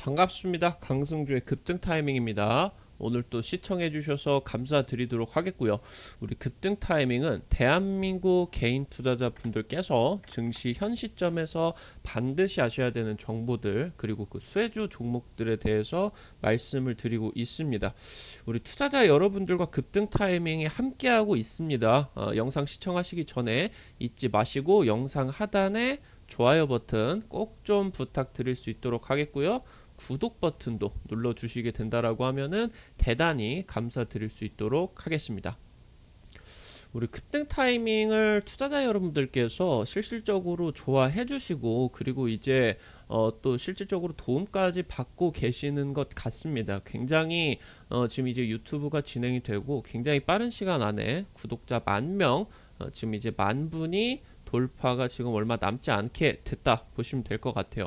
반갑습니다. 강승주의 급등 타이밍입니다. 오늘 또 시청해 주셔서 감사드리도록 하겠고요. 우리 급등 타이밍은 대한민국 개인 투자자분들께서 증시 현 시점에서 반드시 아셔야 되는 정보들, 그리고 그 수혜주 종목들에 대해서 말씀을 드리고 있습니다. 우리 투자자 여러분들과 급등 타이밍에 함께하고 있습니다. 영상 시청하시기 전에 잊지 마시고 영상 하단에 좋아요 버튼 꼭 좀 부탁드릴 수 있도록 하겠고요. 구독 버튼도 눌러주시게 된다라고 하면은 대단히 감사드릴 수 있도록 하겠습니다. 우리 급등 타이밍을 투자자 여러분들께서 실질적으로 좋아해 주시고, 그리고 이제 또 실질적으로 도움까지 받고 계시는 것 같습니다. 굉장히 지금 이제 유튜브가 진행이 되고 굉장히 빠른 시간 안에 구독자 10,000명, 지금 이제 10,000분이 돌파가 지금 얼마 남지 않게 됐다 보시면 될 것 같아요.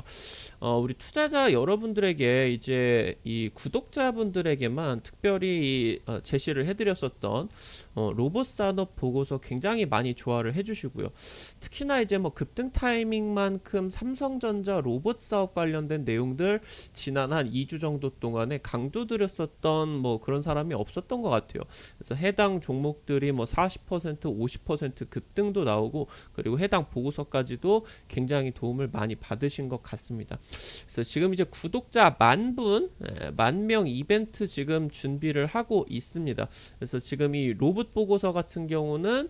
우리 투자자 여러분들에게 이제 이 구독자분들에게만 특별히 제시를 해드렸었던 로봇 산업 보고서 굉장히 많이 좋아를 해주시고요. 특히나 이제 뭐 급등 타이밍만큼 삼성전자 로봇 사업 관련된 내용들 지난 한 2주 정도 동안에 강조드렸었던 뭐 그런 사람이 없었던 것 같아요. 그래서 해당 종목들이 뭐 40%, 50% 급등도 나오고, 그리고 해당 보고서까지도 굉장히 도움을 많이 받으신 것 같습니다. 그래서 지금 이제 구독자 10,000분, 10,000명 이벤트 지금 준비를 하고 있습니다. 그래서 지금 이 로봇 보고서 같은 경우는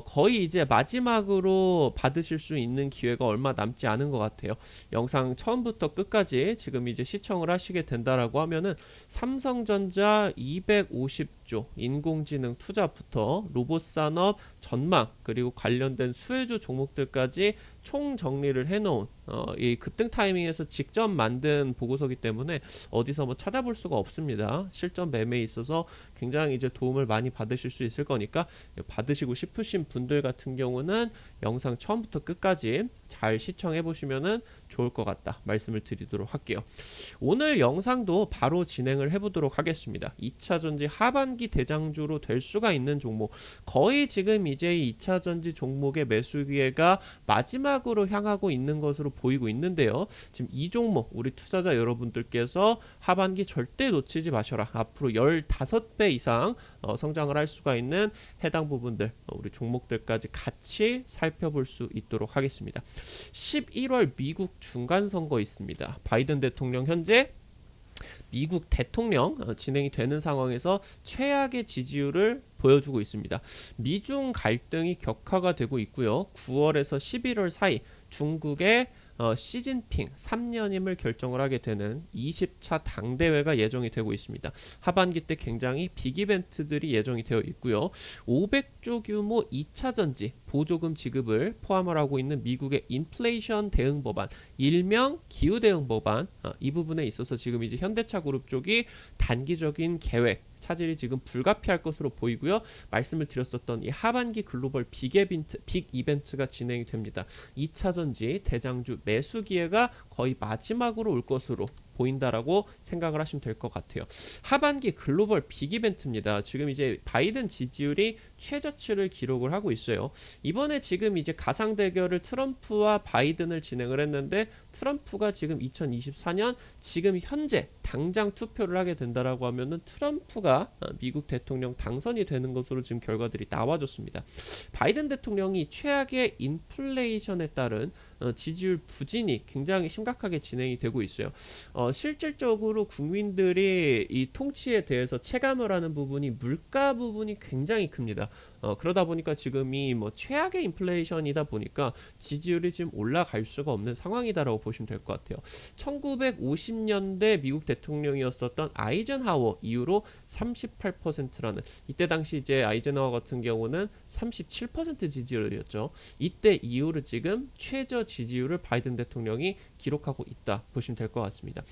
거의 이제 마지막으로 받으실 수 있는 기회가 얼마 남지 않은 것 같아요. 영상 처음부터 끝까지 지금 이제 시청을 하시게 된다라고 하면은 삼성전자 250조 인공지능 투자부터 로봇 산업 전망, 그리고 관련된 수혜주 종목들까지 총 정리를 해놓은 이 급등 타이밍에서 직접 만든 보고서기 때문에 어디서 뭐 찾아볼 수가 없습니다. 실전 매매에 있어서 굉장히 이제 도움을 많이 받으실 수 있을 거니까, 받으시고 싶으신 분들 같은 경우는 영상 처음부터 끝까지 잘 시청해 보시면은 좋을 것 같다 말씀을 드리도록 할게요. 오늘 영상도 바로 진행을 해보도록 하겠습니다. 2차전지 하반기 대장주로 될 수가 있는 종목, 거의 지금 이제 2차전지 종목의 매수 기회가 마지막으로 향하고 있는 것으로 보이고 있는데요. 지금 이 종목 우리 투자자 여러분들께서 하반기 절대 놓치지 마셔라. 앞으로 15배 이상 성장을 할 수가 있는 해당 부분들, 우리 종목들까지 같이 살펴볼 수 있도록 하겠습니다. 11월 미국 중간선거 있습니다. 바이든 대통령 현재 미국 대통령 진행이 되는 상황에서 최악의 지지율을 보여주고 있습니다. 미중 갈등이 격화가 되고 있고요. 9월에서 11월 사이 중국의 시진핑 3년임을 결정을 하게 되는 20차 당대회가 예정이 되고 있습니다. 하반기 때 굉장히 빅 이벤트들이 예정이 되어 있고요. 500조 규모 2차전지 보조금 지급을 포함을 하고 있는 미국의 인플레이션 대응 법안, 일명 기후 대응 법안, 이 부분에 있어서 지금 이제 현대차 그룹 쪽이 단기적인 계획 차질이 지금 불가피할 것으로 보이고요. 말씀을 드렸었던 이 하반기 글로벌 빅 이벤트가 진행이 됩니다. 2차전지 대장주 매수 기회가 거의 마지막으로 올 것으로 보인다라고 생각을 하시면 될 것 같아요. 하반기 글로벌 빅 이벤트입니다. 지금 이제 바이든 지지율이 최저치를 기록을 하고 있어요. 이번에 지금 이제 가상 대결을 트럼프와 바이든을 진행을 했는데, 트럼프가 지금 2024년 지금 현재 당장 투표를 하게 된다라고 하면은 트럼프가 미국 대통령 당선이 되는 것으로 지금 결과들이 나와줬습니다. 바이든 대통령이 최악의 인플레이션에 따른 지지율 부진이 굉장히 심각하게 진행이 되고 있어요. 실질적으로 국민들이 이 통치에 대해서 체감을 하는 부분이 물가 부분이 굉장히 큽니다. 그러다 보니까 지금이 뭐 최악의 인플레이션이다 보니까 지지율이 지금 올라갈 수가 없는 상황이다라고 보시면 될 것 같아요. 1950년대 미국 대통령이었었던 아이젠하워 이후로 38%라는, 이때 당시 이제 아이젠하워 같은 경우는 37% 지지율이었죠. 이때 이후로 지금 최저 지지율을 바이든 대통령이 기록하고 있다 보시면 될 것 같습니다.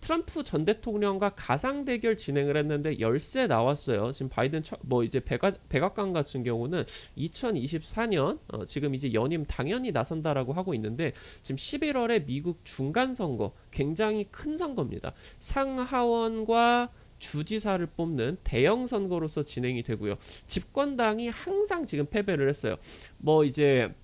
트럼프 전 대통령과 가상 대결 진행을 했는데 열세 나왔어요. 지금 바이든 뭐 이제 백악관 같은 경우는 2024년 지금 이제 연임 당연히 나선다라고 하고 있는데, 지금 11월에 미국 중간 선거 굉장히 큰 선거입니다. 상하원과 주지사를 뽑는 대형 선거로서 진행이 되고요. 집권당이 항상 지금 패배를 했어요. 뭐 이제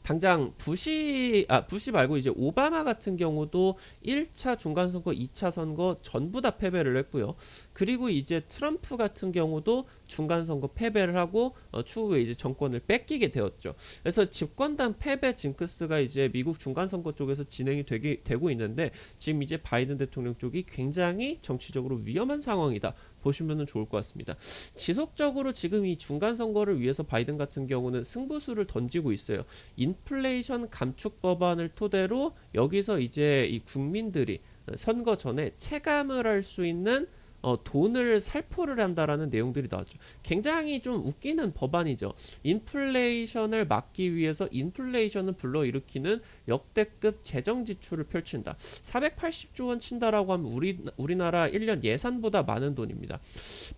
당장 부시 말고 이제 오바마 같은 경우도 1차 중간선거, 2차 선거 전부 다 패배를 했고요. 그리고 이제 트럼프 같은 경우도 중간선거 패배를 하고 추후에 이제 정권을 뺏기게 되었죠. 그래서 집권당 패배 징크스가 이제 미국 중간선거 쪽에서 진행이 되고 있는데, 지금 이제 바이든 대통령 쪽이 굉장히 정치적으로 위험한 상황이다 보시면 좋을 것 같습니다. 지속적으로 지금 이 중간선거를 위해서 바이든 같은 경우는 승부수를 던지고 있어요. 인플레이션 감축 법안을 토대로 여기서 이제 이 국민들이 선거 전에 체감을 할 수 있는 돈을 살포를 한다라는 내용들이 나왔죠. 굉장히 좀 웃기는 법안이죠. 인플레이션을 막기 위해서 인플레이션을 불러일으키는 역대급 재정 지출을 펼친다. 480조 원 친다라고 하면 우리나라 1년 예산보다 많은 돈입니다.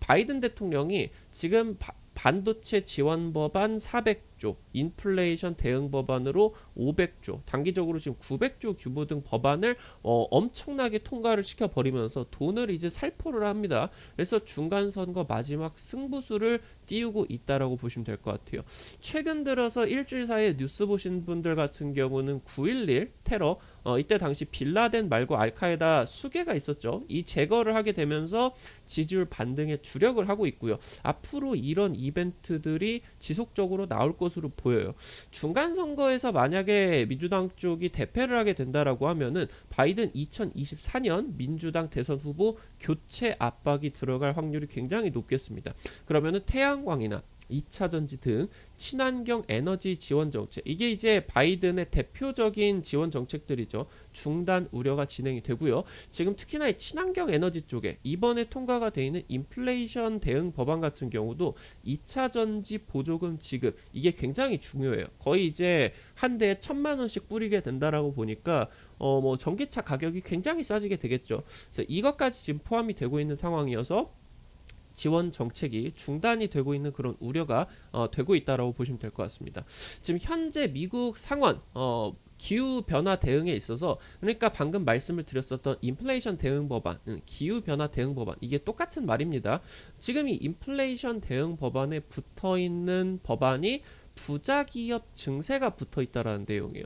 바이든 대통령이 지금 반도체 지원 법안 400조, 인플레이션 대응 법안으로 500조, 단기적으로 지금 900조 규모 등 법안을 엄청나게 통과를 시켜버리면서 돈을 이제 살포를 합니다. 그래서 중간선거 마지막 승부수를 띄우고 있다라고 보시면 될 것 같아요. 최근 들어서 일주일 사이에 뉴스 보신 분들 같은 경우는 9.11 테러, 이때 당시 빌라덴 말고 알카에다 수계가 있었죠. 이 제거를 하게 되면서 지지율 반등에 주력을 하고 있고요. 앞으로 이런 이벤트들이 지속적으로 나올 것으로 보여요. 중간선거에서 만약에 민주당 쪽이 대패를 하게 된다라고 하면은 바이든 2024년 민주당 대선 후보 교체 압박이 들어갈 확률이 굉장히 높겠습니다. 그러면은 태양광이나 2차 전지 등 친환경 에너지 지원 정책, 이게 이제 바이든의 대표적인 지원 정책들이죠. 중단 우려가 진행이 되고요. 지금 특히나 이 친환경 에너지 쪽에 이번에 통과가 되어 있는 인플레이션 대응 법안 같은 경우도 2차 전지 보조금 지급, 이게 굉장히 중요해요. 거의 이제 한 대에 1,000만 원씩 뿌리게 된다라고 보니까 뭐 전기차 가격이 굉장히 싸지게 되겠죠. 그래서 이것까지 지금 포함이 되고 있는 상황이어서 지원 정책이 중단이 되고 있는 그런 우려가 되고 있다라고 보시면 될 것 같습니다. 지금 현재 미국 상원 기후 변화 대응에 있어서, 그러니까 방금 말씀을 드렸었던 인플레이션 대응 법안, 기후 변화 대응 법안, 이게 똑같은 말입니다. 지금 이 인플레이션 대응 법안에 붙어 있는 법안이 부자 기업 증세가 붙어 있다라는 내용이에요.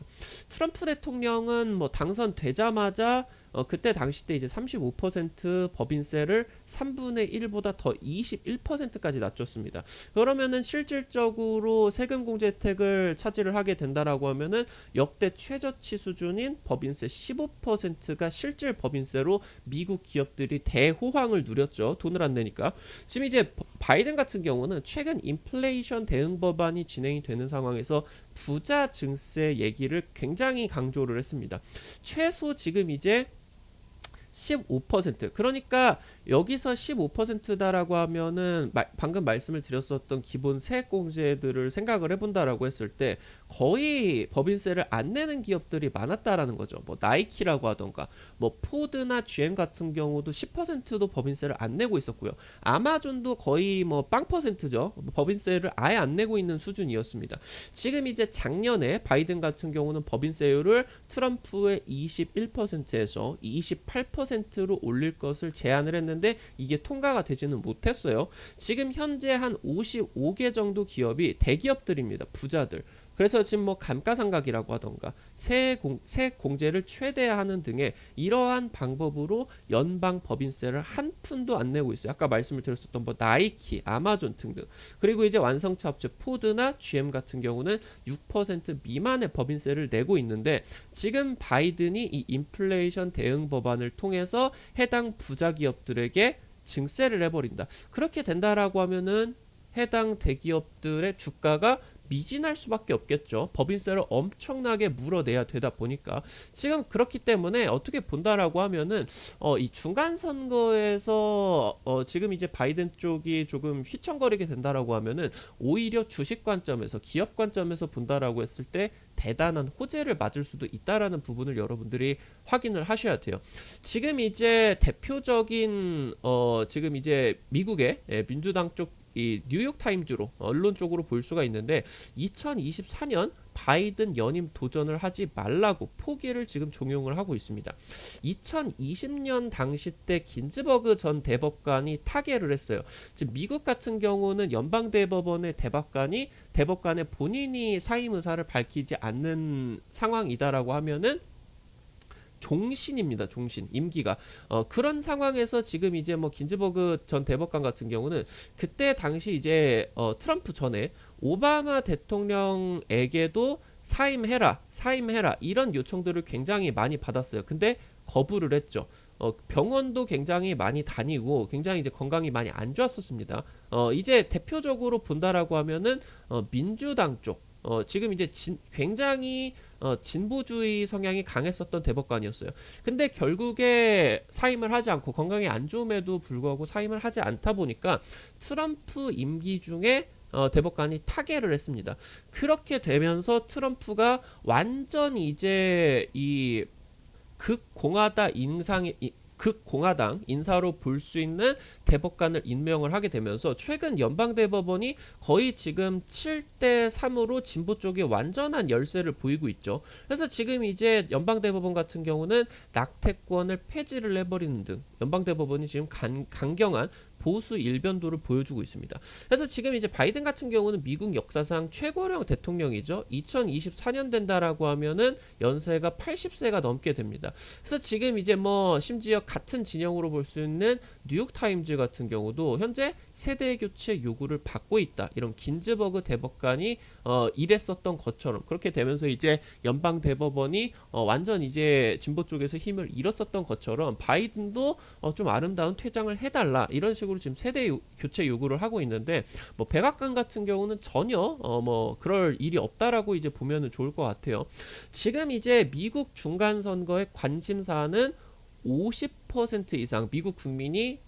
트럼프 대통령은 뭐 당선되자마자 그때 당시 때 이제 35% 법인세를 3분의 1보다 더 21%까지 낮췄습니다. 그러면은 실질적으로 세금 공제 혜택을 차지를 하게 된다라고 하면은 역대 최저치 수준인 법인세 15%가 실질 법인세로 미국 기업들이 대호황을 누렸죠. 돈을 안 내니까. 지금 이제 바이든 같은 경우는 최근 인플레이션 대응 법안이 진행이 되는 상황에서 부자 증세 얘기를 굉장히 강조를 했습니다. 최소 지금 이제 15%, 그러니까 여기서 15%다라고 하면은 방금 말씀을 드렸었던 기본 세액공제들을 생각을 해본다라고 했을 때 거의 법인세를 안 내는 기업들이 많았다라는 거죠. 뭐 나이키라고 하던가 뭐 포드나 GM 같은 경우도 10%도 법인세를 안 내고 있었고요. 아마존도 거의 뭐 0%죠. 법인세를 아예 안 내고 있는 수준이었습니다. 지금 이제 작년에 바이든 같은 경우는 법인세율을 트럼프의 21%에서 28%로 올릴 것을 제안을 했는데 이게 통과가 되지는 못했어요. 지금 현재 한 55개 정도 기업이 대기업들입니다. 부자들. 그래서 지금 뭐 감가상각이라고 하던가 세액 공제를 최대화하는 등의 이러한 방법으로 연방 법인세를 한 푼도 안 내고 있어요. 아까 말씀을 드렸었던 뭐 나이키, 아마존 등등. 그리고 이제 완성차 업체 포드나 GM 같은 경우는 6% 미만의 법인세를 내고 있는데, 지금 바이든이 이 인플레이션 대응 법안을 통해서 해당 부자 기업들에게 증세를 해버린다. 그렇게 된다라고 하면은 해당 대기업들의 주가가 미진할 수밖에 없겠죠. 법인세를 엄청나게 물어내야 되다 보니까. 지금 그렇기 때문에 어떻게 본다라고 하면은 이 중간 선거에서 지금 이제 바이든 쪽이 조금 휘청거리게 된다라고 하면은 오히려 주식 관점에서, 기업 관점에서 본다라고 했을 때 대단한 호재를 맞을 수도 있다라는 부분을 여러분들이 확인을 하셔야 돼요. 지금 이제 대표적인 지금 이제 미국의 민주당 쪽 이 뉴욕 타임즈로 언론 쪽으로 볼 수가 있는데, 2024년 바이든 연임 도전을 하지 말라고 포기를 지금 종용을 하고 있습니다. 2020년 당시 때 긴즈버그 전 대법관이 타계를 했어요. 즉 미국 같은 경우는 연방대법원의 대법관의 본인이 사임 의사를 밝히지 않는 상황이다라고 하면은 종신입니다. 종신 임기가 그런 상황에서 지금 이제 뭐 긴즈버그 전 대법관 같은 경우는 그때 당시 이제 트럼프 전에 오바마 대통령에게도 사임해라 이런 요청들을 굉장히 많이 받았어요. 근데 거부를 했죠. 병원도 굉장히 많이 다니고 굉장히 이제 건강이 많이 안 좋았었습니다. 이제 대표적으로 본다라고 하면은 민주당 쪽 지금 이제 굉장히 진보주의 성향이 강했었던 대법관이었어요. 근데 결국에 사임을 하지 않고 건강이 안 좋음에도 불구하고 사임을 하지 않다 보니까 트럼프 임기 중에 대법관이 타계를 했습니다. 그렇게 되면서 트럼프가 완전 이제 이 극공화당 인사로 볼 수 있는 대법관을 임명을 하게 되면서 최근 연방대법원이 거의 지금 7대 3으로 진보 쪽에 완전한 열세를 보이고 있죠. 그래서 지금 이제 연방대법원 같은 경우는 낙태권을 폐지를 해버리는 등 연방대법원이 지금 강경한 보수 일변도를 보여주고 있습니다. 그래서 지금 이제 바이든 같은 경우는 미국 역사상 최고령 대통령이죠. 2024년 된다라고 하면은 연세가 80세가 넘게 됩니다. 그래서 지금 이제 뭐 심지어 같은 진영으로 볼 수 있는 뉴욕타임즈 같은 경우도 현재 세대 교체 요구를 받고 있다. 이런 긴즈버그 대법관이 이랬었던 것처럼 그렇게 되면서 이제 연방 대법원이 완전 이제 진보 쪽에서 힘을 잃었었던 것처럼 바이든도 좀 아름다운 퇴장을 해달라 이런 식으로 지금 세대 교체 요구를 하고 있는데 뭐 백악관 같은 경우는 전혀 뭐 그럴 일이 없다라고 이제 보면은 좋을 것 같아요. 지금 이제 미국 중간 선거의 관심사는 50% 이상 미국 국민이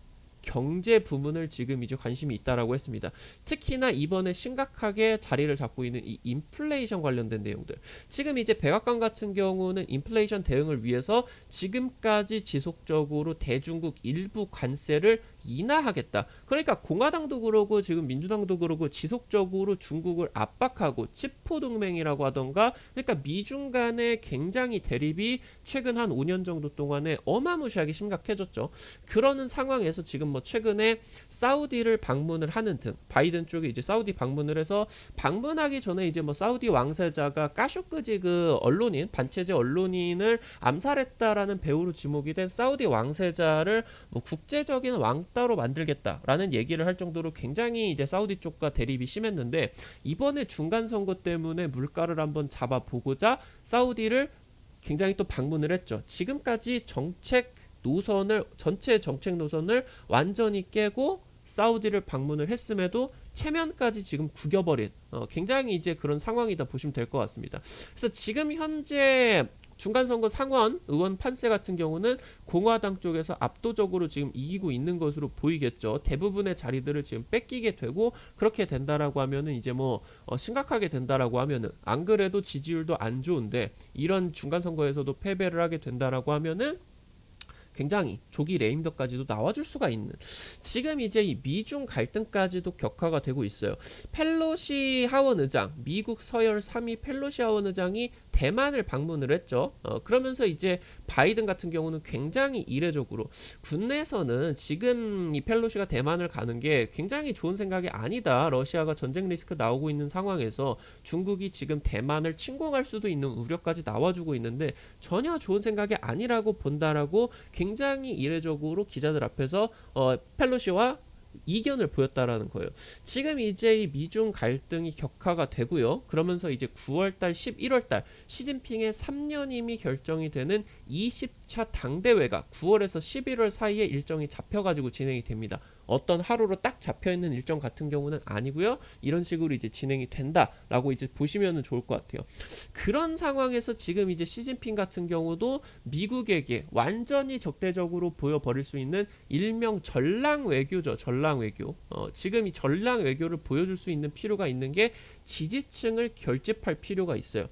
경제 부문을 지금 이제 관심이 있다라고 했습니다. 특히나 이번에 심각하게 자리를 잡고 있는 이 인플레이션 관련된 내용들. 지금 이제 백악관 같은 경우는 인플레이션 대응을 위해서 지금까지 지속적으로 대중국 일부 관세를 인하하겠다. 그러니까 공화당도 그러고 지금 민주당도 그러고 지속적으로 중국을 압박하고 치포 동맹이라고 하던가 그러니까 미중 간의 굉장히 대립이 최근 한 5년 정도 동안에 어마무시하게 심각해졌죠. 그러는 상황에서 지금 뭐 최근에 사우디를 방문을 하는 등 바이든 쪽에 이제 사우디 방문을 해서 방문하기 전에 이제 뭐 사우디 왕세자가 까쇼끄지 그 언론인 반체제 언론인을 암살했다라는 배우로 지목이 된 사우디 왕세자를 뭐 국제적인 왕따로 만들겠다라는 얘기를 할 정도로 굉장히 이제 사우디 쪽과 대립이 심했는데 이번에 중간 선거 때문에 물가를 한번 잡아보고자 사우디를 굉장히 또 방문을 했죠. 지금까지 전체 정책 노선을 완전히 깨고 사우디를 방문을 했음에도 체면까지 지금 구겨버린 굉장히 이제 그런 상황이다 보시면 될 것 같습니다. 그래서 지금 현재 중간선거 상원 의원 판세 같은 경우는 공화당 쪽에서 압도적으로 지금 이기고 있는 것으로 보이겠죠. 대부분의 자리들을 지금 뺏기게 되고 그렇게 된다라고 하면은 이제 뭐 심각하게 된다라고 하면은 안 그래도 지지율도 안 좋은데 이런 중간선거에서도 패배를 하게 된다라고 하면은 굉장히 조기 레임덕까지도 나와줄 수가 있는 지금 이제 이 미중 갈등까지도 격화가 되고 있어요. 펠로시 하원의장 미국 서열 3위 펠로시 하원의장이 대만을 방문을 했죠. 그러면서 이제 바이든 같은 경우는 굉장히 이례적으로 국내에서는 지금 이 펠로시가 대만을 가는 게 굉장히 좋은 생각이 아니다. 러시아가 전쟁 리스크 나오고 있는 상황에서 중국이 지금 대만을 침공할 수도 있는 우려까지 나와주고 있는데 전혀 좋은 생각이 아니라고 본다라고 굉장히 이례적으로 기자들 앞에서 펠로시와 이견을 보였다라는 거예요. 지금 이제 이 미중 갈등이 격화가 되고요. 그러면서 이제 9월달, 11월달 시진핑의 3년임이 결정이 되는 20차 당대회가 9월에서 11월 사이에 일정이 잡혀가지고 진행이 됩니다. 어떤 하루로 딱 잡혀있는 일정 같은 경우는 아니고요. 이런 식으로 이제 진행이 된다라고 이제 보시면 좋을 것 같아요. 그런 상황에서 지금 이제 시진핑 같은 경우도 미국에게 완전히 적대적으로 보여버릴 수 있는 일명 전랑 외교죠. 전랑 외교. 지금 이 전랑 외교를 보여줄 수 있는 필요가 있는 게 지지층을 결집할 필요가 있어요.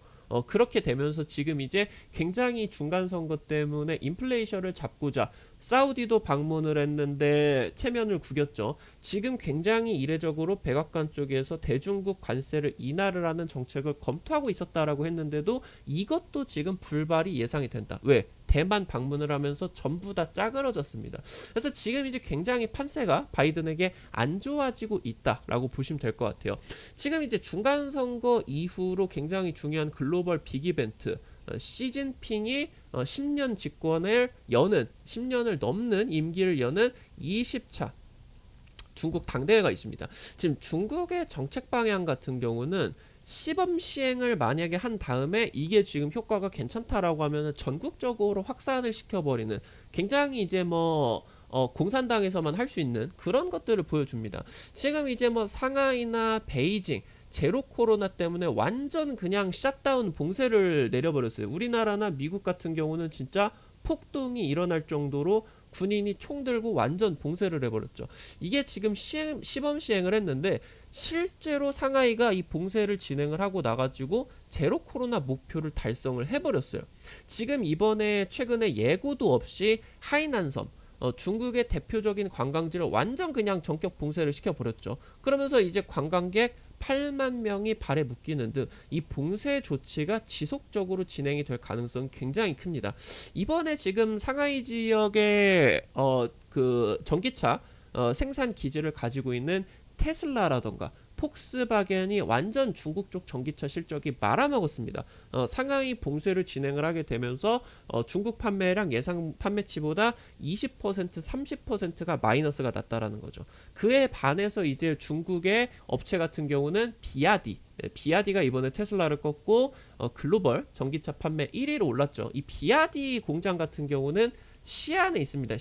그렇게 되면서 지금 이제 굉장히 중간 선거 때문에 인플레이션을 잡고자 사우디도 방문을 했는데 체면을 구겼죠. 지금 굉장히 이례적으로 백악관 쪽에서 대중국 관세를 인하를 하는 정책을 검토하고 있었다라고 했는데도 이것도 지금 불발이 예상이 된다. 왜? 대만 방문을 하면서 전부 다 짜그러졌습니다. 그래서 지금 이제 굉장히 판세가 바이든에게 안 좋아지고 있다라고 보시면 될 것 같아요. 지금 이제 중간 선거 이후로 굉장히 중요한 글로벌 빅 이벤트 시진핑이 10년 집권을 여는 10년을 넘는 임기를 여는 20차 중국 당대회가 있습니다. 지금 중국의 정책 방향 같은 경우는 시범 시행을 만약에 한 다음에 이게 지금 효과가 괜찮다라고 하면은 전국적으로 확산을 시켜버리는 굉장히 이제 공산당에서만 할 수 있는 그런 것들을 보여줍니다. 지금 이제 상하이나 베이징 제로 코로나 때문에 완전 그냥 샷다운 봉쇄를 내려버렸어요. 우리나라나 미국 같은 경우는 진짜 폭동이 일어날 정도로 군인이 총 들고 완전 봉쇄를 해버렸죠. 이게 지금 시범 시행을 했는데 실제로 상하이가 이 봉쇄를 진행을 하고 나가지고 제로 코로나 목표를 달성을 해버렸어요. 지금 이번에 최근에 예고도 없이 하이난섬 중국의 대표적인 관광지를 완전 그냥 전격 봉쇄를 시켜버렸죠. 그러면서 이제 관광객 8만 명이 발에 묶이는 등 이 봉쇄 조치가 지속적으로 진행이 될 가능성이 굉장히 큽니다. 이번에 지금 상하이 지역의 그 전기차 생산 기지를 가지고 있는 테슬라라던가 폭스바겐이 완전 중국 쪽 전기차 실적이 말아먹었습니다. 상하이 봉쇄를 진행을 하게 되면서 중국 판매량 예상 판매치보다 20% 30%가 마이너스가 났다라는 거죠. 그에 반해서 이제 중국의 업체 같은 경우는 비아디가 이번에 테슬라를 꺾고 글로벌 전기차 판매 1위로 올랐죠. 이 비아디 공장 같은 경우는 시안에 있습니다.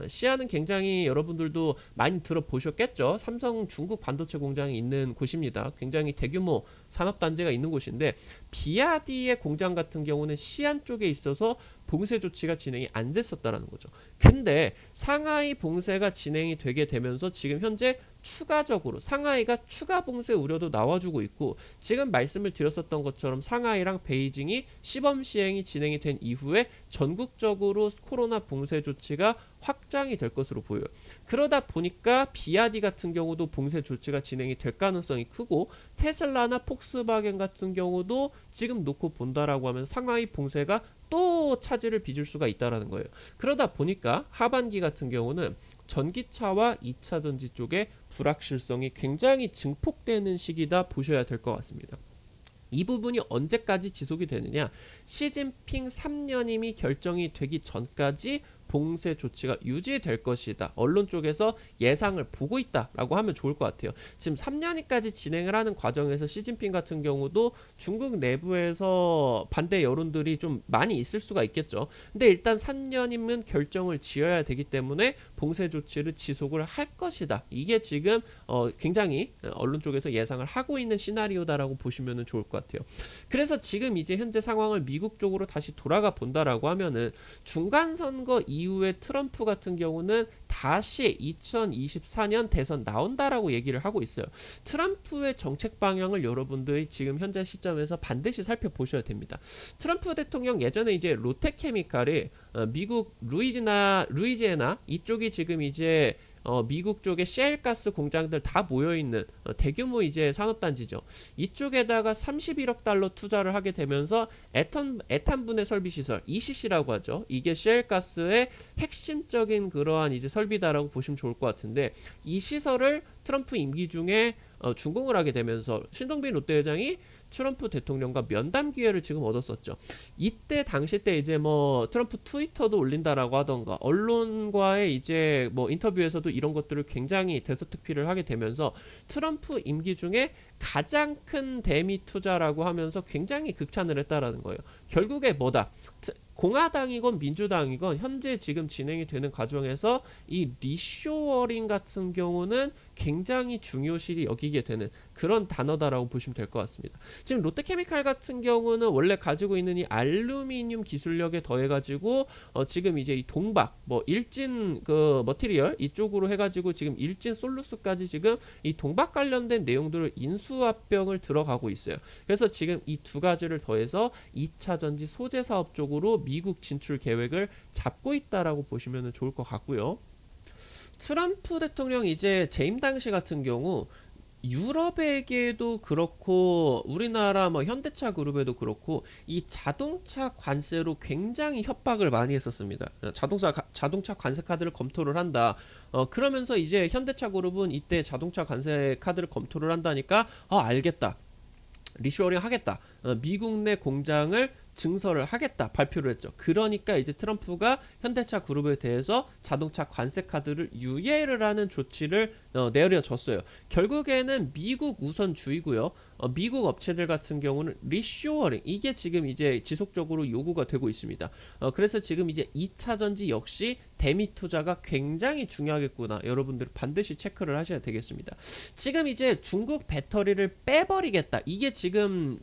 시안은 굉장히 여러분들도 많이 들어보셨겠죠. 삼성 중국 반도체 공장이 있는 곳입니다. 굉장히 대규모 산업단지가 있는 곳인데 비아디의 공장 같은 경우는 시안 쪽에 있어서 봉쇄 조치가 진행이 안 됐었다라는 거죠. 근데 상하이 봉쇄가 진행이 되게 되면서 지금 현재 추가적으로 상하이가 추가 봉쇄 우려도 나와주고 있고 지금 말씀을 드렸었던 것처럼 상하이랑 베이징이 시범 시행이 진행이 된 이후에 전국적으로 코로나 봉쇄 조치가 확장이 될 것으로 보여요. 그러다 보니까 비아디 같은 경우도 봉쇄 조치가 진행이 될 가능성이 크고 테슬라나 폭스바겐 같은 경우도 지금 놓고 본다라고 하면 상하이 봉쇄가 또 차질을 빚을 수가 있다라는 거예요. 그러다 보니까 하반기 같은 경우는 전기차와 2차전지 쪽에 불확실성이 굉장히 증폭되는 시기다 보셔야 될 것 같습니다. 이 부분이 언제까지 지속이 되느냐? 시진핑 3년임이 결정이 되기 전까지 봉쇄 조치가 유지될 것이다. 언론 쪽에서 예상을 보고 있다라고 하면 좋을 것 같아요. 지금 3년이까지 진행을 하는 과정에서 시진핑 같은 경우도 중국 내부에서 반대 여론들이 좀 많이 있을 수가 있겠죠. 근데 일단 3년이면 결정을 지어야 되기 때문에 봉쇄 조치를 지속을 할 것이다. 이게 지금 굉장히 언론 쪽에서 예상을 하고 있는 시나리오다라고 보시면 좋을 것 같아요. 그래서 지금 이제 현재 상황을 미국 쪽으로 다시 돌아가 본다라고 하면은 중간 선거 이후에 트럼프 같은 경우는 다시 2024년 대선 나온다라고 얘기를 하고 있어요. 트럼프의 정책 방향을 여러분들이 지금 현재 시점에서 반드시 살펴보셔야 됩니다. 트럼프 대통령 예전에 이제 롯데케미칼이 미국 루이지애나 이쪽이 지금 이제 미국 쪽에 셰일가스 공장들 다 모여있는 대규모 이제 산업단지죠. 이쪽에다가 31억 달러 투자를 하게 되면서 에탄분해 설비 시설 ECC라고 하죠. 이게 셰일가스의 핵심적인 그러한 이제 설비다라고 보시면 좋을 것 같은데 이 시설을 트럼프 임기 중에 준공을 하게 되면서 신동빈 롯데회장이 트럼프 대통령과 면담 기회를 지금 얻었었죠. 이때 당시 때 이제 트럼프 트위터도 올린다라고 하던가 언론과의 이제 인터뷰에서도 이런 것들을 굉장히 대서특필을 하게 되면서 트럼프 임기 중에 가장 큰 대미 투자라고 하면서 굉장히 극찬을 했다라는 거예요. 결국에 뭐다? 공화당이건 민주당이건 현재 지금 진행이 되는 과정에서 이 리쇼어링 같은 경우는 굉장히 중요시 여기게 되는 그런 단어다라고 보시면 될 것 같습니다. 지금 롯데케미칼 같은 경우는 원래 가지고 있는 이 알루미늄 기술력에 더해가지고 지금 이제 이 동박 뭐 일진 그 머티리얼 이쪽으로 해가지고 지금 일진 솔루스까지 지금 이 동박 관련된 내용들을 인수합병을 들어가고 있어요. 그래서 지금 이 두 가지를 더해서 2차 전지 소재 사업 쪽으로 미국 진출 계획을 잡고 있다라고 보시면 좋을 것 같고요. 트럼프 대통령 이제 재임 당시 같은 경우 유럽에게도 그렇고 우리나라 뭐 현대차 그룹에도 그렇고 이 자동차 관세로 굉장히 협박을 많이 했었습니다. 자동차 관세 카드를 검토를 한다. 그러면서 이제 현대차 그룹은 이때 자동차 관세 카드를 검토를 한다니까 알겠다. 리쇼어링 하겠다. 미국 내 공장을 증설을 하겠다 발표를 했죠. 그러니까 이제 트럼프가 현대차 그룹에 대해서 자동차 관세 카드를 유예를 하는 조치를 내려줬어요. 결국에는 미국 우선주의고요. 미국 업체들 같은 경우는 리쇼어링 이게 지금 이제 지속적으로 요구가 되고 있습니다. 그래서 지금 이제 2차 전지 역시 대미 투자가 굉장히 중요하겠구나. 여러분들 반드시 체크를 하셔야 되겠습니다. 지금 이제 중국 배터리를 빼버리겠다. 이게 지금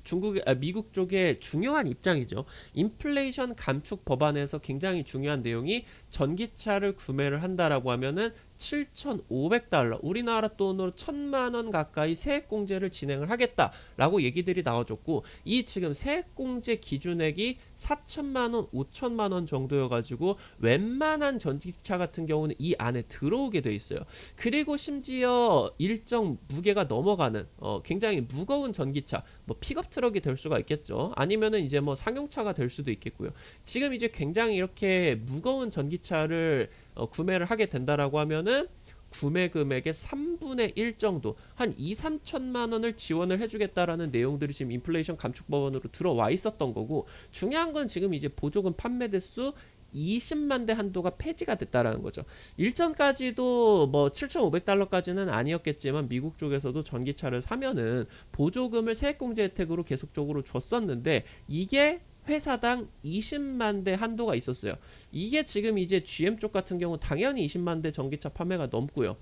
미국 쪽의 중요한 입장이죠. 인플레이션 감축 법안에서 굉장히 중요한 내용이 전기차를 구매를 한다라고 하면은 7,500달러 우리나라 돈으로 1,000만원 가까이 세액공제를 진행을 하겠다라고 얘기들이 나와줬고 이 지금 세액공제 기준액이 4천만원 5천만원 정도여가지고 웬만한 전기차 같은 경우는 이 안에 들어오게 돼 있어요. 그리고 심지어 일정 무게가 넘어가는 굉장히 무거운 전기차 뭐 픽업 트럭이 될 수가 있겠죠. 아니면은 이제 뭐 상용차가 될 수도 있겠고요. 지금 이제 굉장히 이렇게 무거운 전기차를 구매를 하게 된다라고 하면은 구매 금액의 3분의 1 정도 한 2-3천만 원을 지원을 해주겠다라는 내용들이 지금 인플레이션 감축 법안으로 들어와 있었던 거고 중요한 건 지금 이제 보조금 판매 대수 20만 대 한도가 폐지가 됐다라는 거죠. 일전까지도 뭐 7,500달러까지는 아니었겠지만 미국 쪽에서도 전기차를 사면은 보조금을 세액공제 혜택으로 계속적으로 줬었는데 이게 회사당 20만 대 한도가 있었어요. 이게 지금 이제 GM 쪽 같은 경우 당연히 20만 대 전기차 판매가 넘고요.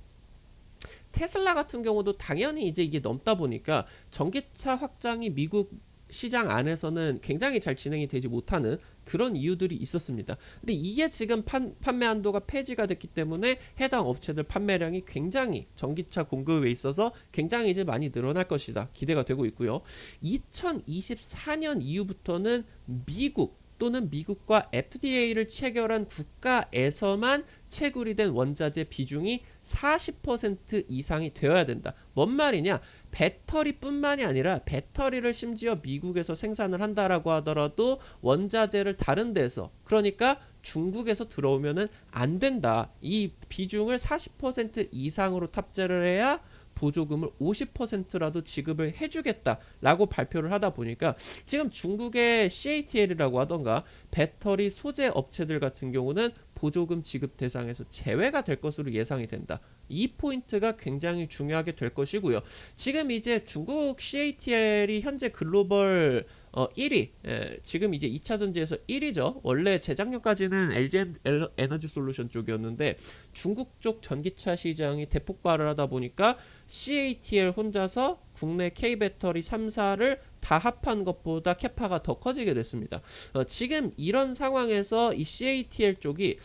테슬라 같은 경우도 당연히 이제 이게 넘다 보니까 전기차 확장이 미국 시장 안에서는 굉장히 잘 진행이 되지 못하는 그런 이유들이 있었습니다. 근데 이게 지금 판매 한도가 폐지가 됐기 때문에 해당 업체들 판매량이 굉장히 전기차 공급에 있어서 굉장히 이제 많이 늘어날 것이다 기대가 되고 있고요. 2024년 이후부터는 미국 또는 미국과 FTA를 체결한 국가에서만 채굴이 된 원자재 비중이 40% 이상이 되어야 된다. 뭔 말이냐? 배터리뿐만이 아니라 배터리를 심지어 미국에서 생산을 한다라고 하더라도 원자재를 다른 데서 그러니까 중국에서 들어오면은 안 된다. 이 비중을 40% 이상으로 탑재를 해야 보조금을 50%라도 지급을 해주겠다라고 발표를 하다 보니까 지금 중국의 CATL이라고 하던가 배터리 소재 업체들 같은 경우는 보조금 지급 대상에서 제외가 될 것으로 예상이 된다. 이 포인트가 굉장히 중요하게 될 것이고요. 지금 이제 중국 CATL이 현재 글로벌 1위 지금 이제 2차 전지에서 1위죠. 원래 재작년까지는 LG 에너지 솔루션 쪽이었는데 중국 쪽 전기차 시장이 대폭발을 하다 보니까 CATL 혼자서 국내 K배터리 3사를 다 합한 것보다 캐파가 더 커지게 됐습니다. 지금 이런 상황에서 이 CATL 쪽이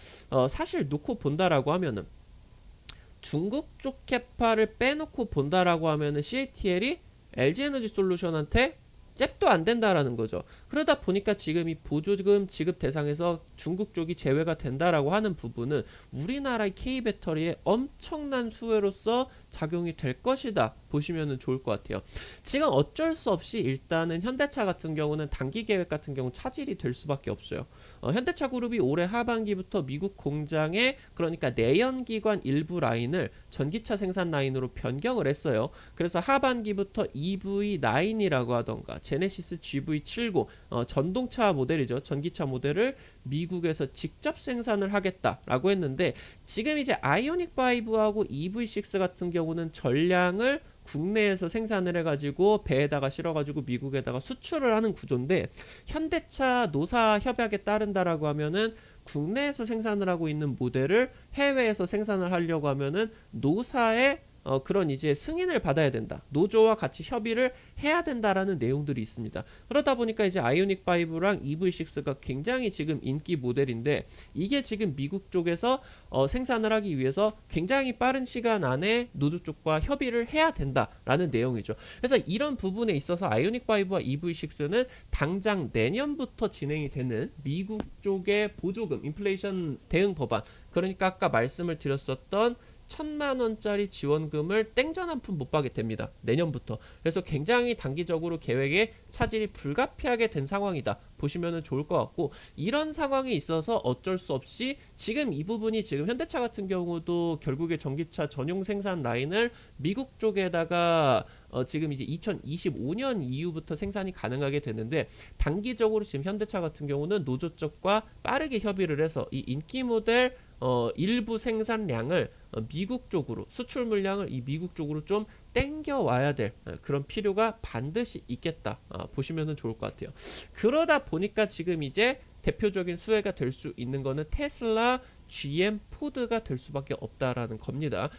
사실 놓고 본다라고 하면은 중국 쪽 캐파를 빼놓고 본다라고 하면은 CATL이 LG에너지 솔루션한테 잽도 안 된다라는 거죠. 그러다 보니까 지금 이 보조금 지급 대상에서 중국 쪽이 제외가 된다라고 하는 부분은 우리나라의 K배터리에 엄청난 수혜로서 작용이 될 것이다 보시면 좋을 것 같아요. 지금 어쩔 수 없이 일단은 현대차 같은 경우는 단기 계획 같은 경우 차질이 될 수밖에 없어요. 현대차 그룹이 올해 하반기부터 미국 공장에 그러니까 내연기관 일부 라인을 전기차 생산 라인으로 변경을 했어요. 그래서 하반기부터 EV9이라고 하던가 제네시스 GV70 전동차 모델이죠. 전기차 모델을 미국에서 직접 생산을 하겠다라고 했는데 지금 이제 아이오닉 5하고 EV6 같은 경우는 전량을 국내에서 생산을 해가지고 배에다가 실어가지고 미국에다가 수출을 하는 구조인데 현대차 노사 협약에 따른다라고 하면은 국내에서 생산을 하고 있는 모델을 해외에서 생산을 하려고 하면은 노사의 그런 이제 승인을 받아야 된다. 노조와 같이 협의를 해야 된다라는 내용들이 있습니다. 그러다 보니까 이제 아이오닉 5랑 EV6가 굉장히 지금 인기 모델인데 이게 지금 미국 쪽에서 생산을 하기 위해서 굉장히 빠른 시간 안에 노조 쪽과 협의를 해야 된다라는 내용이죠. 그래서 이런 부분에 있어서 아이오닉 5와 EV6는 당장 내년부터 진행이 되는 미국 쪽의 보조금, 인플레이션 대응 법안, 그러니까 아까 말씀을 드렸었던 1,000만원짜리 지원금을 땡전 한 푼 못 받게 됩니다. 내년부터. 그래서 굉장히 단기적으로 계획에 차질이 불가피하게 된 상황이다. 보시면 좋을 것 같고, 이런 상황에 있어서 어쩔 수 없이 지금 이 부분이 지금 현대차 같은 경우도 결국에 전기차 전용 생산 라인을 미국 쪽에다가 지금 이제 2025년 이후부터 생산이 가능하게 되는데, 단기적으로 지금 현대차 같은 경우는 노조 쪽과 빠르게 협의를 해서 이 인기 모델 일부 생산량을 미국 쪽으로, 수출 물량을 이 미국 쪽으로 좀 땡겨 와야 될 그런 필요가 반드시 있겠다. 보시면 좋을 것 같아요. 그러다 보니까 지금 이제 대표적인 수혜가 될 수 있는 거는 테슬라, GM, 포드가 될 수밖에 없다라는 겁니다.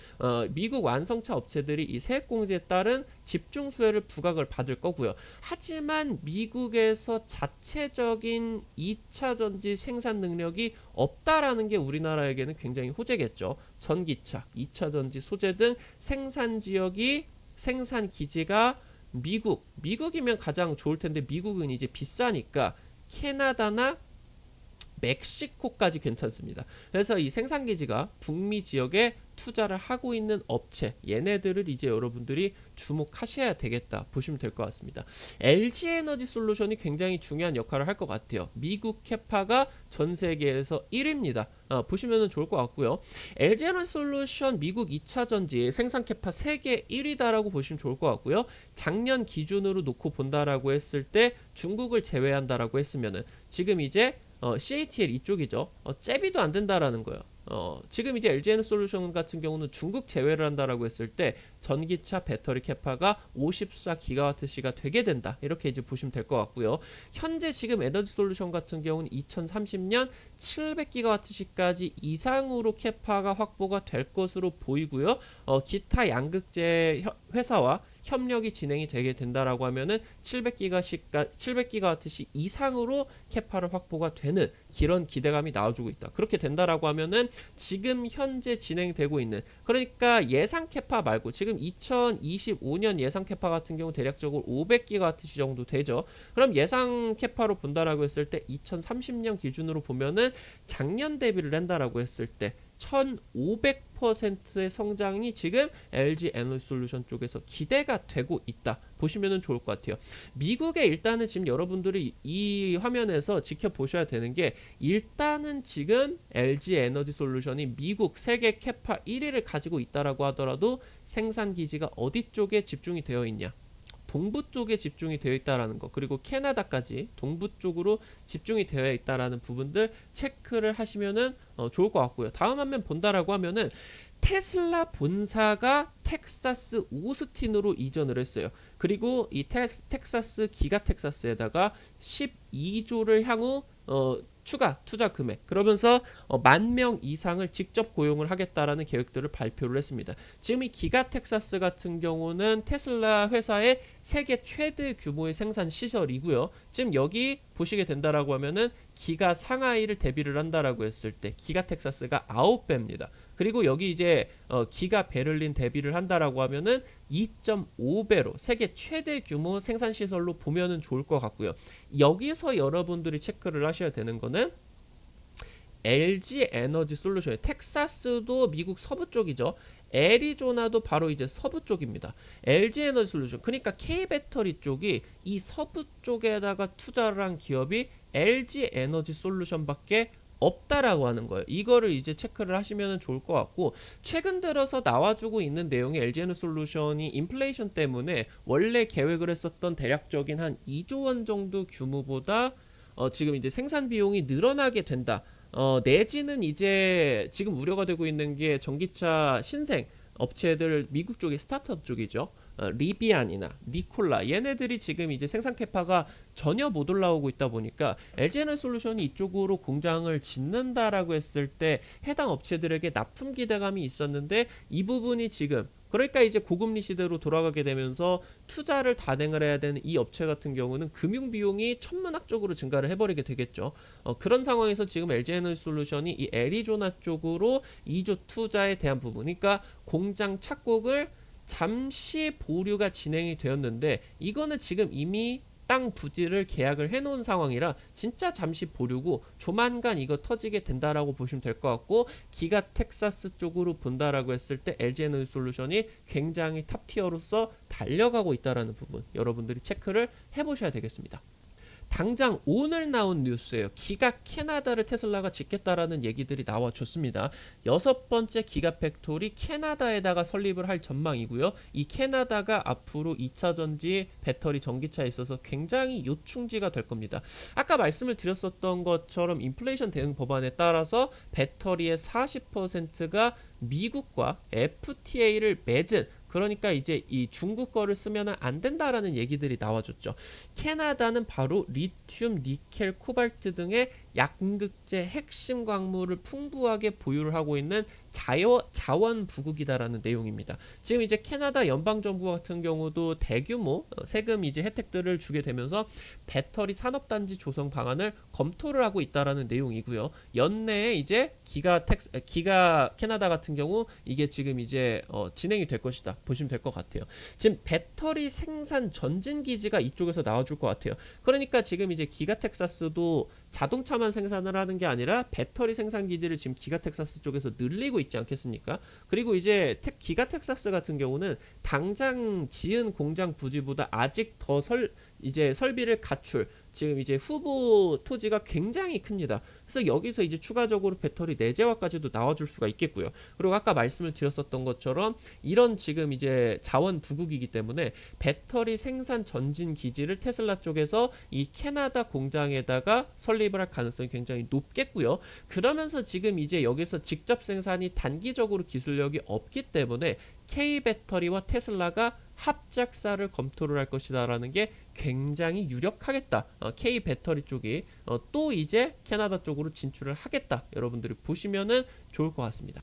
미국 완성차 업체들이 이 세액공제에 따른 집중 수혜를 부각을 받을 거고요. 하지만 미국에서 자체적인 2차 전지 생산 능력이 없다라는 게 우리나라에게는 굉장히 호재겠죠. 전기차, 2차 전지 소재 등 생산 지역이, 생산 기지가 미국이면 가장 좋을 텐데 미국은 이제 비싸니까 캐나다나 멕시코까지 괜찮습니다. 그래서 이 생산기지가 북미 지역에 투자를 하고 있는 업체, 얘네들을 이제 여러분들이 주목하셔야 되겠다 보시면 될 것 같습니다. LG에너지 솔루션이 굉장히 중요한 역할을 할 것 같아요. 미국 캐파가 전 세계에서 1위입니다. 보시면 좋을 것 같고요. LG에너지 솔루션 미국 2차 전지 생산 캐파 세계 1위다라고 보시면 좋을 것 같고요. 작년 기준으로 놓고 본다라고 했을 때 중국을 제외한다라고 했으면은 지금 이제 CATL 이쪽이죠. 잽이도 안 된다라는 거예요. 지금 이제 LG에너지 솔루션 같은 경우는 중국 제외를 한다라고 했을 때 전기차 배터리 캐파가 54GWh가 되게 된다. 이렇게 이제 보시면 될 것 같고요. 현재 지금 에너지 솔루션 같은 경우는 2030년 700GWh까지 이상으로 캐파가 확보가 될 것으로 보이고요. 기타 양극재 회사와 협력이 진행이 되게 된다라고 하면은 700GWh 이상으로 캐파를 확보가 되는 그런 기대감이 나와주고 있다. 그렇게 된다라고 하면은 지금 현재 진행되고 있는, 그러니까 예상 캐파 말고 지금 2025년 예상 캐파 같은 경우 대략적으로 500GWh 정도 되죠. 그럼 예상 캐파로 본다라고 했을 때 2030년 기준으로 보면은 작년 대비를 한다라고 했을 때 1500%의 성장이 지금 LG 에너지 솔루션 쪽에서 기대가 되고 있다. 보시면 좋을 것 같아요. 미국에 일단은 지금 여러분들이 이 화면에서 지켜보셔야 되는 게, 일단은 지금 LG 에너지 솔루션이 미국 세계 캐파 1위를 가지고 있다라고 하더라도 생산 기지가 어디 쪽에 집중이 되어 있냐? 동부 쪽에 집중이 되어 있다라는 거, 그리고 캐나다까지 동부 쪽으로 집중이 되어 있다라는 부분들 체크를 하시면은 좋을 것 같고요. 다음 화면 본다라고 하면은 테슬라 본사가 텍사스 오스틴으로 이전을 했어요. 그리고 이 텍사스 기가 텍사스에다가 12조를 향후 추가 투자 금액, 그러면서 10,000명 이상을 직접 고용을 하겠다라는 계획들을 발표를 했습니다. 지금 이 기가 텍사스 같은 경우는 테슬라 회사의 세계 최대 규모의 생산 시설이고요. 지금 여기 보시게 된다라고 하면은 기가 상하이를 대비를 한다라고 했을 때 기가 텍사스가 9배입니다. 그리고 여기 이제 기가 베를린 대비를 한다라고 하면은 2.5배로 세계 최대 규모 생산 시설로 보면은 좋을 것 같고요. 여기서 여러분들이 체크를 하셔야 되는 거는 LG 에너지 솔루션, 텍사스도 미국 서부 쪽이죠. 애리조나도 바로 이제 서부 쪽입니다. LG 에너지 솔루션, 그러니까 K 배터리 쪽이 이 서부 쪽에다가 투자를 한 기업이 LG 에너지 솔루션밖에 없다라고 하는 거예요. 이거를 이제 체크를 하시면 좋을 것 같고, 최근 들어서 나와주고 있는 내용이 LG 에너지 솔루션이 인플레이션 때문에 원래 계획을 했었던 대략적인 한 2조 원 정도 규모보다 지금 이제 생산 비용이 늘어나게 된다. 내지는 이제 지금 우려가 되고 있는 게 전기차 신생 업체들, 미국 쪽의 스타트업 쪽이죠. 리비안이나 니콜라, 얘네들이 지금 이제 생산 캐파가 전혀 못 올라오고 있다 보니까 LG에너지 솔루션이 이쪽으로 공장을 짓는다라고 했을 때 해당 업체들에게 납품 기대감이 있었는데, 이 부분이 지금 그러니까 이제 고금리 시대로 돌아가게 되면서 투자를 단행을 해야 되는 이 업체 같은 경우는 금융 비용이 천문학적으로 증가를 해버리게 되겠죠. 그런 상황에서 지금 LG에너지솔루션이 이 애리조나 쪽으로 2조 투자에 대한 부분, 그러니까 공장 착곡을 잠시 보류가 진행이 되었는데 이거는 지금 이미 땅 부지를 계약을 해놓은 상황이라 진짜 잠시 보류고 조만간 이거 터지게 된다라고 보시면 될 것 같고, 기가 텍사스 쪽으로 본다라고 했을 때 LG에너지솔루션이 굉장히 탑티어로서 달려가고 있다라는 부분 여러분들이 체크를 해보셔야 되겠습니다. 당장 오늘 나온 뉴스예요. 기가 캐나다를 테슬라가 짓겠다라는 얘기들이 나와줬습니다. 6번째 기가 팩토리 캐나다에다가 설립을 할 전망이고요. 이 캐나다가 앞으로 2차 전지 배터리 전기차에 있어서 굉장히 요충지가 될 겁니다. 아까 말씀을 드렸었던 것처럼 인플레이션 대응 법안에 따라서 배터리의 40%가 미국과 FTA를 맺은, 그러니까 이제 이 중국 거를 쓰면 안 된다라는 얘기들이 나와줬죠. 캐나다는 바로 리튬, 니켈, 코발트 등의 양극재 핵심 광물을 풍부하게 보유를 하고 있는 자원 부국이다라는 내용입니다. 지금 이제 캐나다 연방정부 같은 경우도 대규모 세금 이제 혜택들을 주게 되면서 배터리 산업단지 조성 방안을 검토를 하고 있다라는 내용이고요. 연내에 이제 기가 캐나다 같은 경우 이게 지금 이제 진행이 될 것이다 보시면 될 것 같아요. 지금 배터리 생산 전진 기지가 이쪽에서 나와줄 것 같아요. 그러니까 지금 이제 기가 텍사스도 자동차만 생산을 하는 게 아니라 배터리 생산 기지를 지금 기가 텍사스 쪽에서 늘리고 있지 않겠습니까? 그리고 이제 기가 텍사스 같은 경우는 당장 지은 공장 부지보다 아직 더 이제 설비를 갖출 지금 이제 후보 토지가 굉장히 큽니다. 그래서 여기서 이제 추가적으로 배터리 내재화까지도 나와줄 수가 있겠고요. 그리고 아까 말씀을 드렸었던 것처럼 이런 지금 이제 자원 부국이기 때문에 배터리 생산 전진 기지를 테슬라 쪽에서 이 캐나다 공장에다가 설립을 할 가능성이 굉장히 높겠고요. 그러면서 지금 이제 여기서 직접 생산이 단기적으로 기술력이 없기 때문에 K배터리와 테슬라가 합작사를 검토를 할 것이다라는 게 굉장히 유력하겠다. K배터리 쪽이 또 이제 캐나다 쪽으로 진출을 하겠다. 여러분들이 보시면은 좋을 것 같습니다.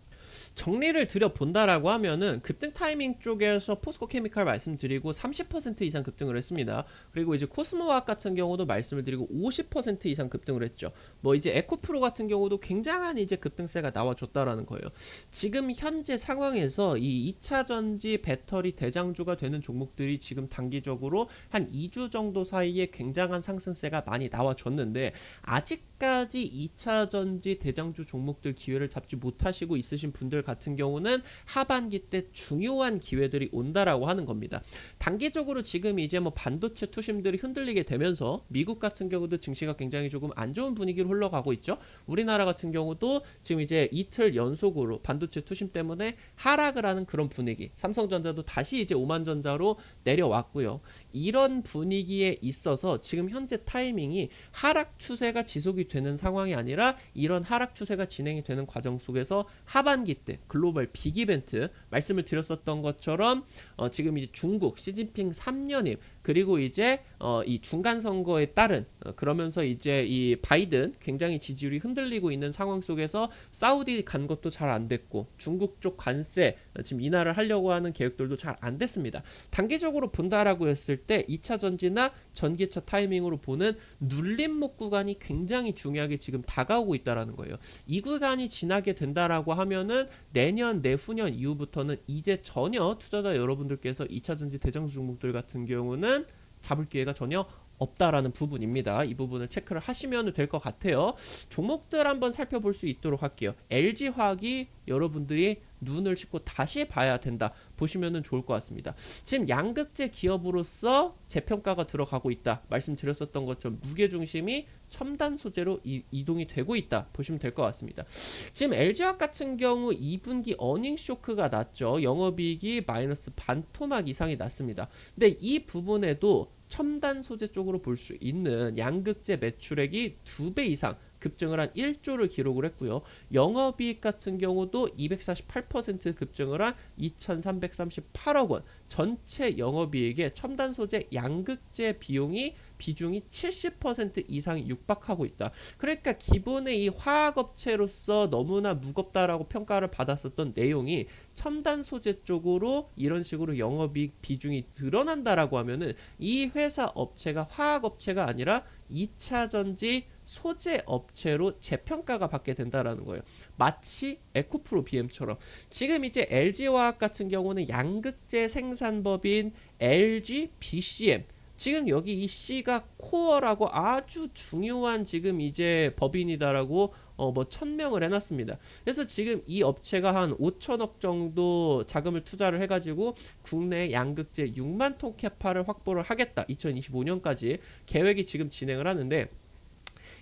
정리를 드려본다라고 하면은 급등 타이밍 쪽에서 포스코 케미칼 말씀드리고 30% 이상 급등을 했습니다. 그리고 이제 코스모화학 같은 경우도 말씀을 드리고 50% 이상 급등을 했죠. 뭐 이제 에코프로 같은 경우도 굉장한 이제 급등세가 나와줬다라는 거예요. 지금 현재 상황에서 이 2차 전지 배터리 대장주가 되는 종목들이 지금 단기적으로 한 2주 정도 사이에 굉장한 상승세가 많이 나와줬는데 아직까지 2차 전지 대장주 종목들 기회를 잡지 못하시고 있으신 분들 같은 경우는 하반기 때 중요한 기회들이 온다라고 하는 겁니다. 단기적으로 지금 이제 뭐 반도체 투심들이 흔들리게 되면서 미국 같은 경우도 증시가 굉장히 조금 안 좋은 분위기로 흘러가고 있죠. 우리나라 같은 경우도 지금 이제 이틀 연속으로 반도체 투심 때문에 하락을 하는 그런 분위기. 삼성전자도 다시 이제 오만전자로 내려왔고요. 이런 분위기에 있어서 지금 현재 타이밍이 하락 추세가 지속이 되는 상황이 아니라 이런 하락 추세가 진행이 되는 과정 속에서 하반기 때 글로벌 빅 이벤트 말씀을 드렸었던 것처럼 지금 이제 중국 시진핑 3년임 그리고 이제 이 중간 선거에 따른 그러면서 이제 이 바이든 굉장히 지지율이 흔들리고 있는 상황 속에서 사우디 간 것도 잘 안 됐고 중국 쪽 관세 지금 인하를 하려고 하는 계획들도 잘 안 됐습니다. 단기적으로 본다라고 했을 때 2차 전지나 전기차 타이밍으로 보는 눌림목 구간이 굉장히 중요하게 지금 다가오고 있다라는 거예요. 이 구간이 지나게 된다라고 하면은 내년 내후년 이후부터는 이제 전혀 투자자 여러분들께서 2차 전지 대장주 종목들 같은 경우는 잡을 기회가 전혀 없다라는 부분입니다. 이 부분을 체크를 하시면 될 것 같아요. 종목들 한번 살펴볼 수 있도록 할게요. LG화학이 여러분들이 눈을 씻고 다시 봐야 된다 보시면 좋을 것 같습니다. 지금 양극재 기업으로서 재평가가 들어가고 있다 말씀드렸었던 것처럼 무게중심이 첨단 소재로 이동이 되고 있다 보시면 될 것 같습니다. 지금 LG화학 같은 경우 2분기 어닝 쇼크가 났죠. 영업이익이 마이너스 반토막 이상이 났습니다. 근데 이 부분에도 첨단 소재 쪽으로 볼 수 있는 양극재 매출액이 2배 이상 급증을 한 1조를 기록을 했고요. 영업이익 같은 경우도 248% 급증을 한 2,338억 원. 전체 영업이익의 첨단 소재 양극재 비용이 비중이 70% 이상이 육박하고 있다. 그러니까 기본의 이 화학업체로서 너무나 무겁다라고 평가를 받았었던 내용이 첨단 소재 쪽으로 이런 식으로 영업이익 비중이 드러난다라고 하면은 이 회사 업체가 화학업체가 아니라 2차 전지 소재 업체로 재평가가 받게 된다라는 거예요. 마치 에코프로 BM처럼 지금 이제 LG화학 같은 경우는 양극재 생산법인 LG BCM, 지금 여기 이 C가 코어라고 아주 중요한 지금 이제 법인이다라고 뭐 천명을 해놨습니다. 그래서 지금 이 업체가 한 5천억 정도 자금을 투자를 해가지고 국내 양극재 6만 톤 캐파를 확보를 하겠다. 2025년까지 계획이 지금 진행을 하는데,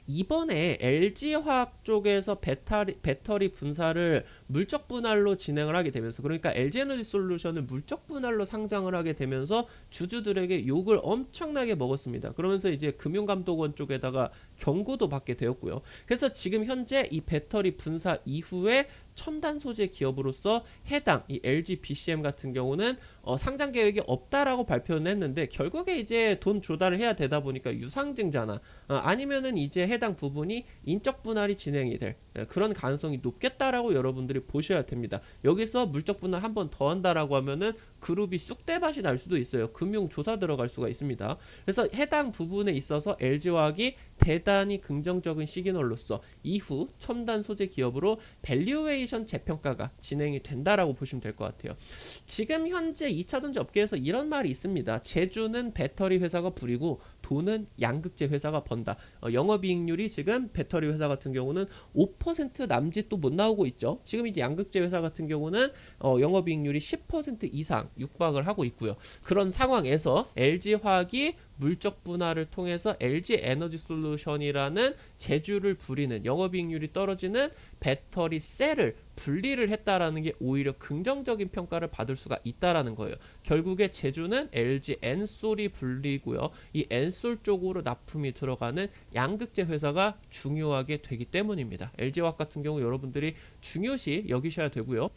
이번에 LG화학 쪽에서 배터리 분사를 물적 분할로 진행을 하게 되면서, 그러니까 LG에너지솔루션을 물적 분할로 상장을 하게 되면서 주주들에게 욕을 엄청나게 먹었습니다. 그러면서 이제 금융감독원 쪽에다가 경고도 받게 되었고요. 그래서 지금 현재 이 배터리 분사 이후에 첨단 소재 기업으로서 해당 이 LG BCM 같은 경우는 상장 계획이 없다라고 발표는 했는데, 결국에 이제 돈 조달을 해야 되다 보니까 유상증자나 아니면은 이제 해당 부분이 인적 분할이 진행이 될 그런 가능성이 높겠다라고 여러분들이 보셔야 됩니다. 여기서 물적 분할 한 번 더 한다라고 하면은 그룹이 쑥대밭이 날 수도 있어요. 금융 조사 들어갈 수가 있습니다. 그래서 해당 부분에 있어서 LG화학이 대단히 긍정적인 시그널로서 이후 첨단 소재 기업으로 밸류에이션 재평가가 진행이 된다라고 보시면 될 것 같아요. 지금 현재 2차전지 업계에서 이런 말이 있습니다. 제주는 배터리 회사가 부리고 돈은 양극재 회사가 번다. 영업이익률이 지금 배터리 회사 같은 경우는 5% 남짓도 못 나오고 있죠. 지금 이제 양극재 회사 같은 경우는 영업이익률이 10% 이상 육박을 하고 있고요. 그런 상황에서 LG화학이 물적 분할을 통해서 LG에너지솔루션이라는 제주를 부리는 영업이익률이 떨어지는 배터리 셀을 분리를 했다라는 게 오히려 긍정적인 평가를 받을 수가 있다라는 거예요. 결국에 제주는 LG 엔솔이 분리고요. 이 엔솔 쪽으로 납품이 들어가는 양극재 회사가 중요하게 되기 때문입니다. LG화학 같은 경우 여러분들이 중요시 여기셔야 되고요.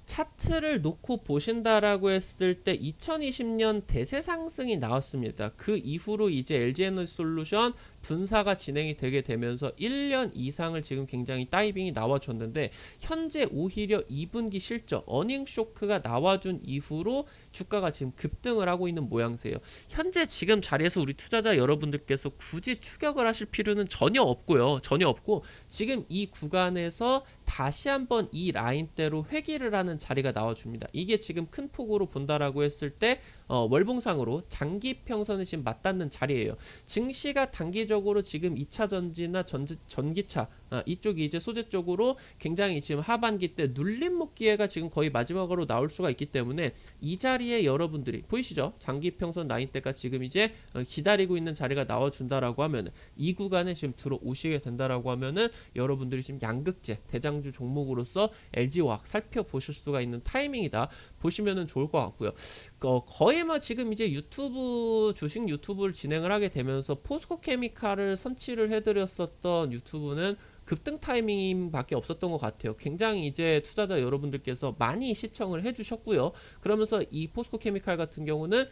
차트를 놓고 보신다라고 했을 때 2020년 대세 상승이 나왔습니다. 그 이후로 이제 LG에너지솔루션 분사가 진행이 되게 되면서 1년 이상을 지금 굉장히 다이빙이 나와줬는데, 현재 오히려 2분기 실적 어닝 쇼크가 나와준 이후로 주가가 지금 급등을 하고 있는 모양새예요. 현재 지금 자리에서 우리 투자자 여러분들께서 굳이 추격을 하실 필요는 전혀 없고요. 전혀 없고, 지금 이 구간에서 다시 한번 이 라인대로 회귀를 하는 자리가 나와줍니다. 이게 지금 큰 폭으로 본다라고 했을 때 월봉상으로 장기 평선에 지금 맞닿는 자리예요. 증시가 단기적으로 지금 2차 전지나 전기차 이쪽이 이제 소재 쪽으로 굉장히 지금 하반기 때 눌림목 기회가 지금 거의 마지막으로 나올 수가 있기 때문에, 이 자리에 여러분들이 보이시죠? 장기 평선 라인대가 지금 이제 기다리고 있는 자리가 나와준다라고 하면은, 이 구간에 지금 들어오시게 된다라고 하면은 여러분들이 지금 양극재 대장주 종목으로서 LG화학 살펴보실 수가 있는 타이밍이다 보시면은 좋을 것 같고요. 거의 뭐 지금 이제 주식 유튜브를 진행을 하게 되면서 포스코케미칼을 선취를 해드렸었던 유튜브는 급등 타이밍밖에 없었던 것 같아요. 굉장히 이제 투자자 여러분들께서 많이 시청을 해주셨고요. 그러면서 이 포스코케미칼 같은 경우는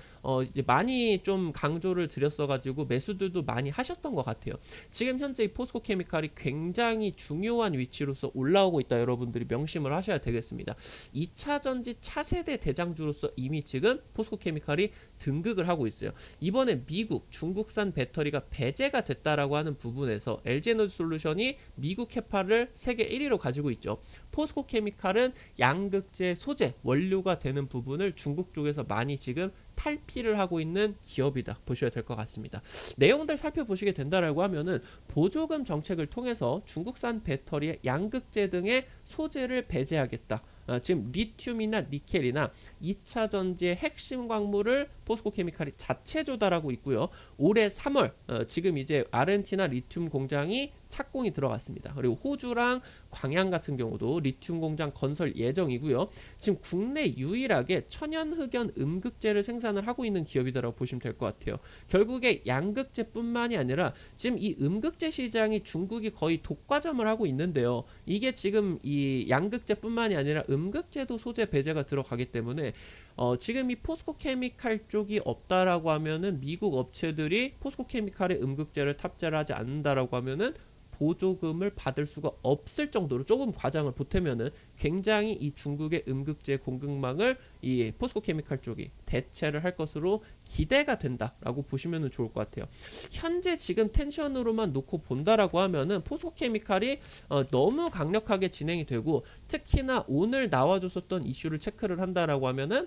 이제 많이 좀 강조를 드렸어가지고 매수들도 많이 하셨던 것 같아요. 지금 현재 이 포스코케미칼이 굉장히 중요한 위치로서 올라오고 있다. 여러분들이 명심을 하셔야 되겠습니다. 2차 전지 차세대 대장주로서 이미 지금 포스코케미칼이 등극을 하고 있어요. 이번에 미국, 중국산 배터리가 배제가 됐다라고 하는 부분에서 LG에너지솔루션이 미국 캐파를 세계 1위로 가지고 있죠. 포스코케미칼은 양극재 소재 원료가 되는 부분을 중국 쪽에서 많이 지금 탈피를 하고 있는 기업이다 보셔야 될 것 같습니다. 내용들 살펴보시게 된다라고 하면은, 보조금 정책을 통해서 중국산 배터리의 양극재 등의 소재를 배제하겠다. 지금 리튬이나 니켈이나 2차 전지의 핵심 광물을 포스코케미칼이 자체 조달하고 있고요. 올해 3월 지금 이제 아르헨티나 리튬 공장이 착공이 들어갔습니다. 그리고 호주랑 광양 같은 경우도 리튬 공장 건설 예정이고요. 지금 국내 유일하게 천연흑연 음극재를 생산을 하고 있는 기업이라고 보시면 될 것 같아요. 결국에 양극재뿐만이 아니라 지금 이 음극재 시장이 중국이 거의 독과점을 하고 있는데요. 이게 지금 이 양극재뿐만이 아니라 음극재도 소재 배제가 들어가기 때문에 지금 이 포스코 케미칼 쪽이 없다라고 하면은 미국 업체들이 포스코 케미칼의 음극재를 탑재를 하지 않는다라고 하면은 보조금을 받을 수가 없을 정도로, 조금 과장을 보태면은 굉장히 이 중국의 음극재 공급망을 이 포스코 케미칼 쪽이 대체를 할 것으로 기대가 된다라고 보시면 좋을 것 같아요. 현재 지금 텐션으로만 놓고 본다라고 하면은 포스코 케미칼이 너무 강력하게 진행이 되고, 특히나 오늘 나와줬었던 이슈를 체크를 한다라고 하면은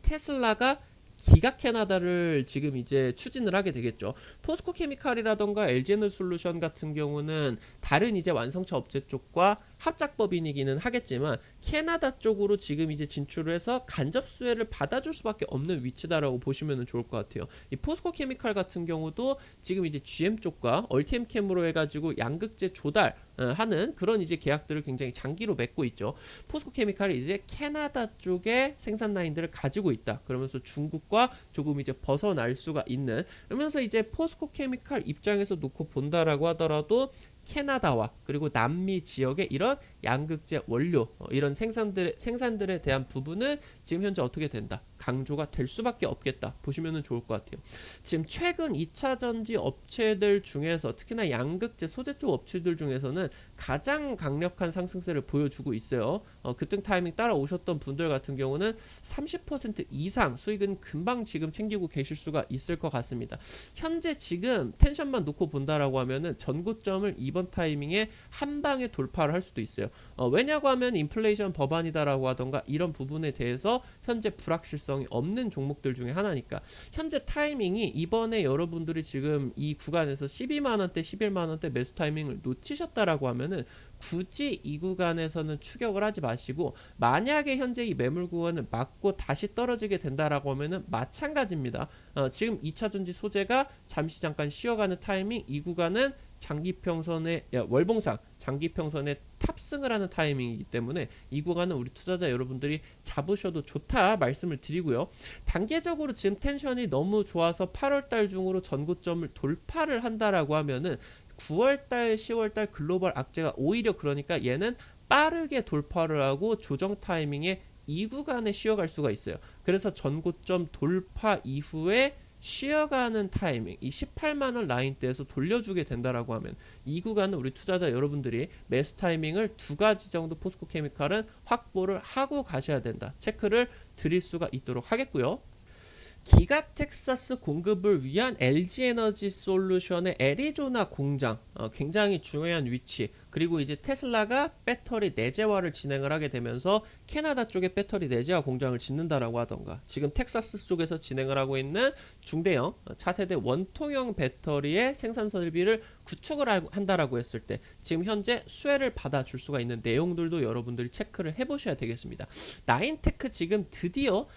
테슬라가 기가 캐나다를 지금 이제 추진을 하게 되겠죠. 포스코 케미칼이라던가 LG에너지솔루션 같은 경우는 다른 이제 완성차 업체 쪽과 합작법인이기는 하겠지만 캐나다 쪽으로 지금 이제 진출을 해서 간접 수혜를 받아줄 수밖에 없는 위치다라고 보시면 좋을 것 같아요. 이 포스코 케미칼 같은 경우도 지금 이제 GM 쪽과 얼티엠캠으로 해가지고 양극재 조달 하는 그런 이제 계약들을 굉장히 장기로 맺고 있죠. 포스코 케미칼이 이제 캐나다 쪽에 생산 라인들을 가지고 있다. 그러면서 중국과 조금 이제 벗어날 수가 있는, 그러면서 이제 포스코 케미칼 입장에서 놓고 본다라고 하더라도 캐나다와 그리고 남미 지역의 이런 양극재 원료 이런 생산들에 대한 부분은 지금 현재 어떻게 된다? 강조가 될 수밖에 없겠다 보시면 좋을 것 같아요. 지금 최근 2차전지 업체들 중에서 특히나 양극재 소재 쪽 업체들 중에서는 가장 강력한 상승세를 보여주고 있어요. 급등 타이밍 따라오셨던 분들 같은 경우는 30% 이상 수익은 금방 지금 챙기고 계실 수가 있을 것 같습니다. 현재 지금 텐션만 놓고 본다라고 하면은 전고점을 이번 타이밍에 한 방에 돌파를 할 수도 있어요. 왜냐고 하면 인플레이션 법안이다라고 하던가 이런 부분에 대해서 현재 불확실성이 없는 종목들 중에 하나니까 현재 타이밍이, 이번에 여러분들이 지금 이 구간에서 12만원대 11만원대 매수 타이밍을 놓치셨다라고 하면은 굳이 이 구간에서는 추격을 하지 마시고, 만약에 현재 이 매물 구간을 맞고 다시 떨어지게 된다라고 하면은 마찬가지입니다. 지금 2차전지 소재가 잠시 잠깐 쉬어가는 타이밍, 이 구간은 장기평선의 월봉상 장기평선에 탑승을 하는 타이밍이기 때문에 이 구간은 우리 투자자 여러분들이 잡으셔도 좋다 말씀을 드리고요. 단계적으로 지금 텐션이 너무 좋아서 8월달 중으로 전고점을 돌파를 한다라고 하면은 9월달 10월달 글로벌 악재가 오히려, 그러니까 얘는 빠르게 돌파를 하고 조정 타이밍에 이 구간에 쉬어갈 수가 있어요. 그래서 전고점 돌파 이후에 쉬어가는 타이밍, 이 18만원 라인대에서 돌려주게 된다라고 하면 이 구간은 우리 투자자 여러분들이 매수 타이밍을 두 가지 정도 포스코 케미칼은 확보를 하고 가셔야 된다, 체크를 드릴 수가 있도록 하겠고요. 기가 텍사스 공급을 위한 LG에너지솔루션의 애리조나 공장, 굉장히 중요한 위치, 그리고 이제 테슬라가 배터리 내재화를 진행을 하게 되면서 캐나다 쪽에 배터리 내재화 공장을 짓는다라고 하던가, 지금 텍사스 쪽에서 진행을 하고 있는 중대형 차세대 원통형 배터리의 생산 설비를 구축을 한다라고 했을 때 지금 현재 수혜를 받아줄 수가 있는 내용들도 여러분들이 체크를 해보셔야 되겠습니다. 나인테크 지금 드디어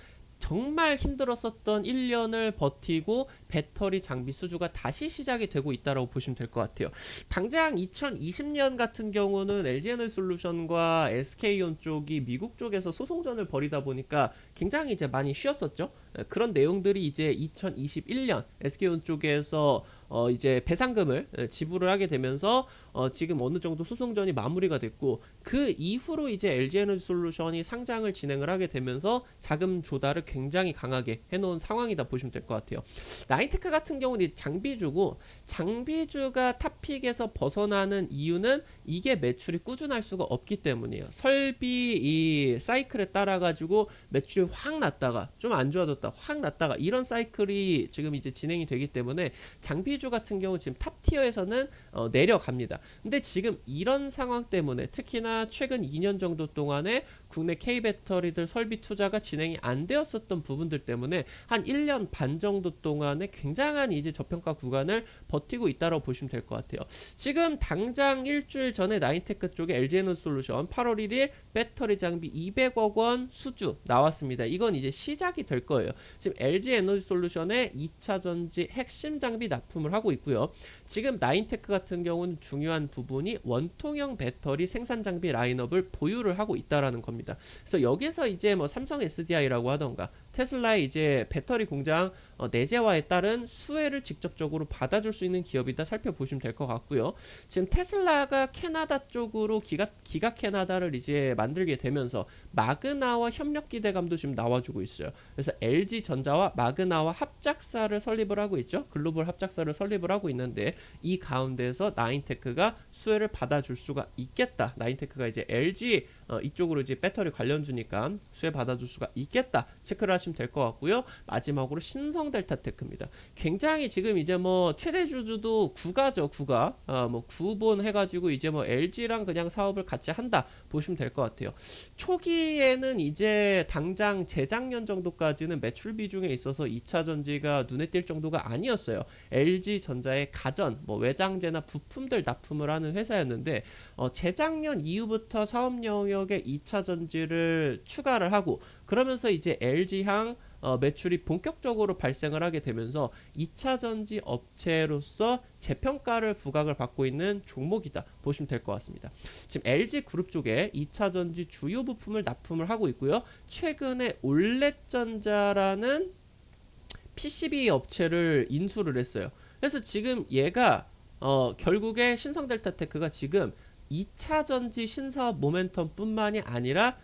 정말 힘들었었던 1년을 버티고 배터리 장비 수주가 다시 시작이 되고 있다고 보시면 될 것 같아요. 당장 2020년 같은 경우는 LG에너지솔루션과 SK온 쪽이 미국 쪽에서 소송전을 벌이다 보니까 굉장히 이제 많이 쉬었었죠. 그런 내용들이 이제 2021년 SK온 쪽에서 이제 배상금을 지불을 하게 되면서 지금 어느 정도 소송전이 마무리가 됐고, 그 이후로 이제 LG에너지솔루션이 상장을 진행을 하게 되면서 자금 조달을 굉장히 강하게 해놓은 상황이다 보시면 될 것 같아요. 나인테크 같은 경우는 장비주고, 장비주가 탑픽에서 벗어나는 이유는 이게 매출이 꾸준할 수가 없기 때문이에요. 설비 이 사이클에 따라 가지고 매출이 확 났다가 좀 안 좋아졌다 확 났다가 이런 사이클이 지금 이제 진행이 되기 때문에 장비주 같은 경우 지금 탑티어에서는 내려갑니다. 근데 지금 이런 상황 때문에 특히나 최근 2년 정도 동안에 국내 K배터리들 설비 투자가 진행이 안 되었었던 부분들 때문에 한 1년 반 정도 동안에 굉장한 이제 저평가 구간을 버티고 있다고 보시면 될 것 같아요. 지금 당장 일주일 전에 나인테크 쪽에 LG에너지솔루션 8월 1일 배터리 장비 200억 원 수주 나왔습니다. 이건 이제 시작이 될 거예요. 지금 LG에너지솔루션의 2차전지 핵심 장비 납품을 하고 있고요. 지금 나인테크 같은 경우는 중요한 부분이 원통형 배터리 생산 장비 라인업을 보유를 하고 있다라는 겁니다. 그래서 여기서 이제 뭐 삼성 SDI라고 하던가 테슬라의 이제 배터리 공장 내재화에 따른 수혜를 직접적으로 받아줄 수 있는 기업이다 살펴보시면 될 것 같고요. 지금 테슬라가 캐나다 쪽으로 기가 캐나다를 이제 만들게 되면서 마그나와 협력 기대감도 지금 나와주고 있어요. 그래서 LG 전자와 마그나와 합작사를 설립을 하고 있죠. 글로벌 합작사를 설립을 하고 있는데 이 가운데에서 나인테크가 수혜를 받아줄 수가 있겠다. 나인테크가 이제 LG 이쪽으로 이제 배터리 관련주니까 수혜 받아줄 수가 있겠다. 체크를 하시면 될 것 같고요. 마지막으로 신성델타테크입니다. 굉장히 지금 이제 뭐 최대 주주도 구가죠. 구가 뭐 구본 해가지고 이제 뭐 LG랑 그냥 사업을 같이 한다 보시면 될 것 같아요. 초기에는 이제 당장 재작년 정도까지는 매출 비중에 있어서 2차 전지가 눈에 띌 정도가 아니었어요. LG 전자의 가전, 뭐 외장재나 부품들 납품을 하는 회사였는데 재작년 이후부터 사업 영역에 2차 전지를 추가를 하고 그러면서 이제 LG향 매출이 본격적으로 발생을 하게 되면서 2차 전지 업체로서 재평가를 부각을 받고 있는 종목이다 보시면 될 것 같습니다. 지금 LG 그룹 쪽에 2차 전지 주요 부품을 납품을 하고 있고요. 최근에 올렛전자라는 PCB 업체를 인수를 했어요. 그래서 지금 얘가 결국에 신성델타테크가 지금 2차 전지 신사업 모멘텀 뿐만이 아니라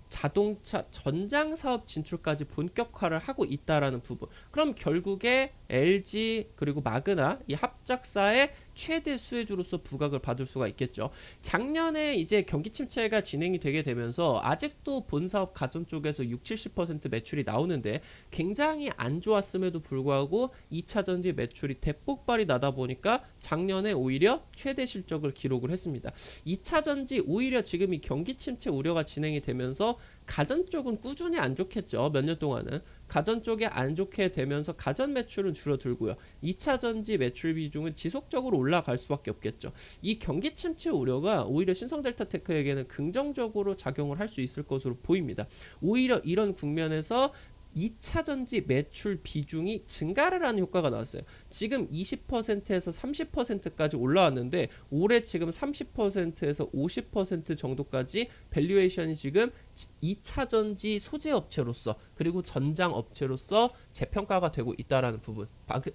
자동차 전장 사업 진출까지 본격화를 하고 있다라는 부분. 그럼 결국에 LG 그리고 마그나 이 합작사의 최대 수혜주로서 부각을 받을 수가 있겠죠. 작년에 이제 경기 침체가 진행이 되게 되면서 아직도 본사업 가전 쪽에서 60-70% 매출이 나오는데 굉장히 안 좋았음에도 불구하고 2차 전지 매출이 대폭발이 나다 보니까 작년에 오히려 최대 실적을 기록을 했습니다. 2차 전지 오히려 지금 이 경기 침체 우려가 진행이 되면서 가전 쪽은 꾸준히 안 좋겠죠. 몇 년 동안은. 가전 쪽에 안 좋게 되면서 가전 매출은 줄어들고요. 2차 전지 매출 비중은 지속적으로 올라갈 수밖에 없겠죠. 이 경기 침체 우려가 오히려 신성델타테크에게는 긍정적으로 작용을 할 수 있을 것으로 보입니다. 오히려 이런 국면에서 2차 전지 매출 비중이 증가를 하는 효과가 나왔어요. 지금 20%에서 30%까지 올라왔는데 올해 지금 30%에서 50% 정도까지 밸류에이션이 지금 2차 전지 소재 업체로서 그리고 전장 업체로서 재평가가 되고 있다라는 부분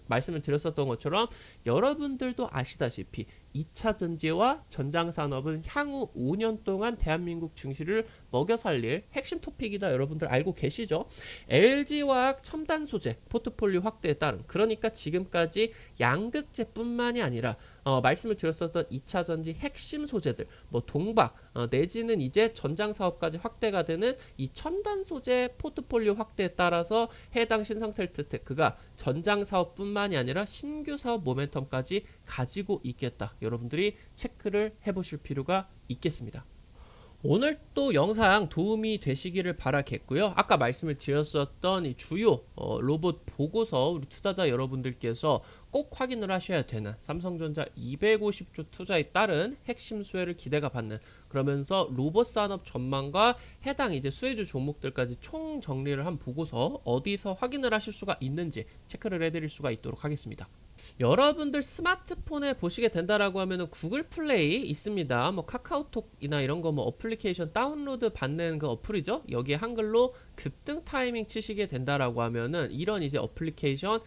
말씀을 드렸었던 것처럼 여러분들도 아시다시피 2차 전지와 전장 산업은 향후 5년 동안 대한민국 증시를 먹여 살릴 핵심 토픽이다 여러분들 알고 계시죠? LG화학 첨단 소재 포트폴리오 확대에 따른 그러니까 지금까지 양극재뿐만이 아니라 말씀을 드렸었던 2차 전지 핵심 소재들 뭐 동박 내지는 이제 전장 사업까지 확대가 되는 이 첨단 소재 포트폴리오 확대에 따라서 해당 신성텔트테크가 전장 사업뿐만이 아니라 신규 사업 모멘텀까지 가지고 있겠다. 여러분들이 체크를 해보실 필요가 있겠습니다. 오늘 또 영상 도움이 되시기를 바라겠고요. 아까 말씀을 드렸었던 이 주요 로봇 보고서 우리 투자자 여러분들께서 꼭 확인을 하셔야 되는 삼성전자 250조 투자에 따른 핵심 수혜를 기대가 받는 그러면서 로봇 산업 전망과 해당 이제 수혜주 종목들까지 총 정리를 한 보고서 어디서 확인을 하실 수가 있는지 체크를 해드릴 수가 있도록 하겠습니다. 여러분들 스마트폰에 보시게 된다라고 하면은 구글 플레이 있습니다. 뭐 카카오톡이나 이런 거 뭐 어플리케이션 다운로드 받는 그 어플이죠. 여기에 한글로 급등 타이밍 치시게 된다라고 하면은 이런 이제 어플리케이션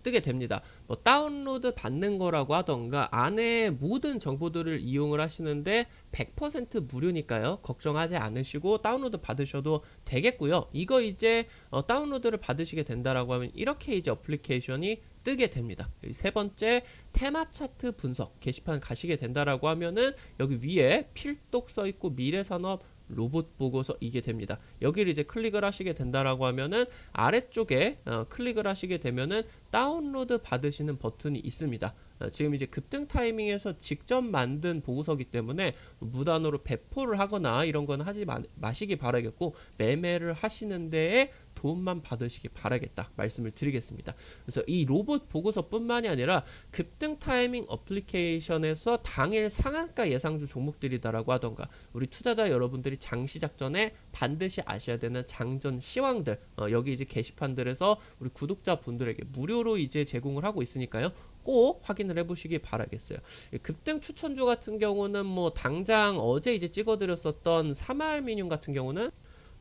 뜨게 됩니다. 뭐 다운로드 받는 거라고 하던가 안에 모든 정보들을 이용을 하시는데 100% 무료니까요. 걱정하지 않으시고 다운로드 받으셔도 되겠고요. 이거 이제 다운로드를 받으시게 된다라고 하면 이렇게 이제 어플리케이션이 뜨게 됩니다. 세 번째 테마 차트 분석 게시판 가시게 된다라고 하면은 여기 위에 필독 써 있고 미래산업 로봇 보고서 이게 됩니다. 여기를 이제 클릭을 하시게 된다라고 하면은 아래쪽에 클릭을 하시게 되면은 다운로드 받으시는 버튼이 있습니다. 지금 이제 급등 타이밍에서 직접 만든 보고서기 때문에 무단으로 배포를 하거나 이런 건 하지 마시기 바라겠고 매매를 하시는 데에 도움만 받으시기 바라겠다 말씀을 드리겠습니다. 그래서 이 로봇 보고서뿐만이 아니라 급등 타이밍 어플리케이션에서 당일 상한가 예상주 종목들이다라고 하던가 우리 투자자 여러분들이 장시작 전에 반드시 아셔야 되는 장전 시황들 여기 이제 게시판들에서 우리 구독자 분들에게 무료로 이제 제공을 하고 있으니까요. 꼭 확인을 해보시기 바라겠어요. 급등 추천주 같은 경우는 뭐 당장 어제 이제 찍어드렸었던 사마알미늄 같은 경우는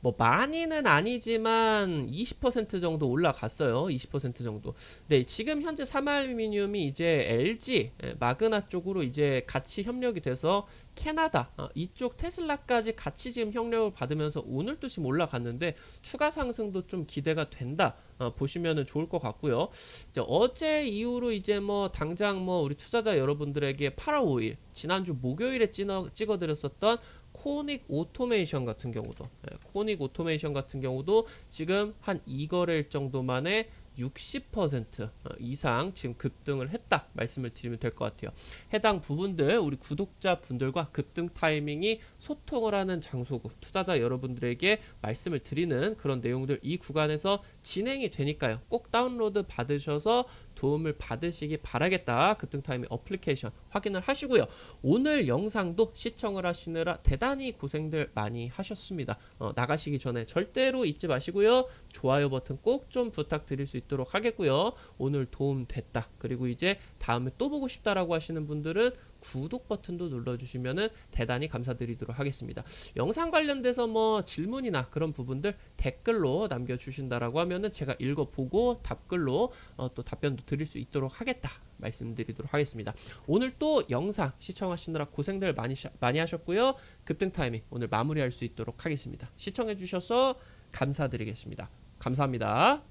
뭐 많이는 아니지만 20% 정도 올라갔어요. 20% 정도. 네, 지금 현재 사마알루미늄이 이제 LG 마그나 쪽으로 이제 같이 협력이 돼서 캐나다 이쪽 테슬라까지 같이 지금 협력을 받으면서 오늘 또 지금 올라갔는데 추가 상승도 좀 기대가 된다. 보시면은 좋을 것 같고요. 이제 어제 이후로 이제 뭐 당장 뭐 우리 투자자 여러분들에게 8월 5일 지난주 목요일에 찍어드렸었던 코닉 오토메이션 같은 경우도 코닉 오토메이션 같은 경우도 지금 한 2거래일 정도 만에 60% 이상 지금 급등을 했다 말씀을 드리면 될 것 같아요. 해당 부분들 우리 구독자분들과 급등 타이밍이 소통을 하는 장소고 투자자 여러분들에게 말씀을 드리는 그런 내용들 이 구간에서 진행이 되니까요. 꼭 다운로드 받으셔서 도움을 받으시기 바라겠다. 급등 타이밍 어플리케이션 확인을 하시고요. 오늘 영상도 시청을 하시느라 대단히 고생들 많이 하셨습니다. 나가시기 전에 절대로 잊지 마시고요. 좋아요 버튼 꼭 좀 부탁드릴 수 있도록 하겠고요. 오늘 도움 됐다. 그리고 이제 다음에 또 보고 싶다라고 하시는 분들은 구독 버튼도 눌러주시면 대단히 감사드리도록 하겠습니다. 영상 관련돼서 뭐 질문이나 그런 부분들 댓글로 남겨주신다라고 하면은 제가 읽어보고 답글로 또 답변도 드릴 수 있도록 하겠다 말씀드리도록 하겠습니다. 오늘 또 영상 시청하시느라 고생들 많이 하셨고요. 급등 타이밍 오늘 마무리할 수 있도록 하겠습니다. 시청해주셔서 감사드리겠습니다. 감사합니다.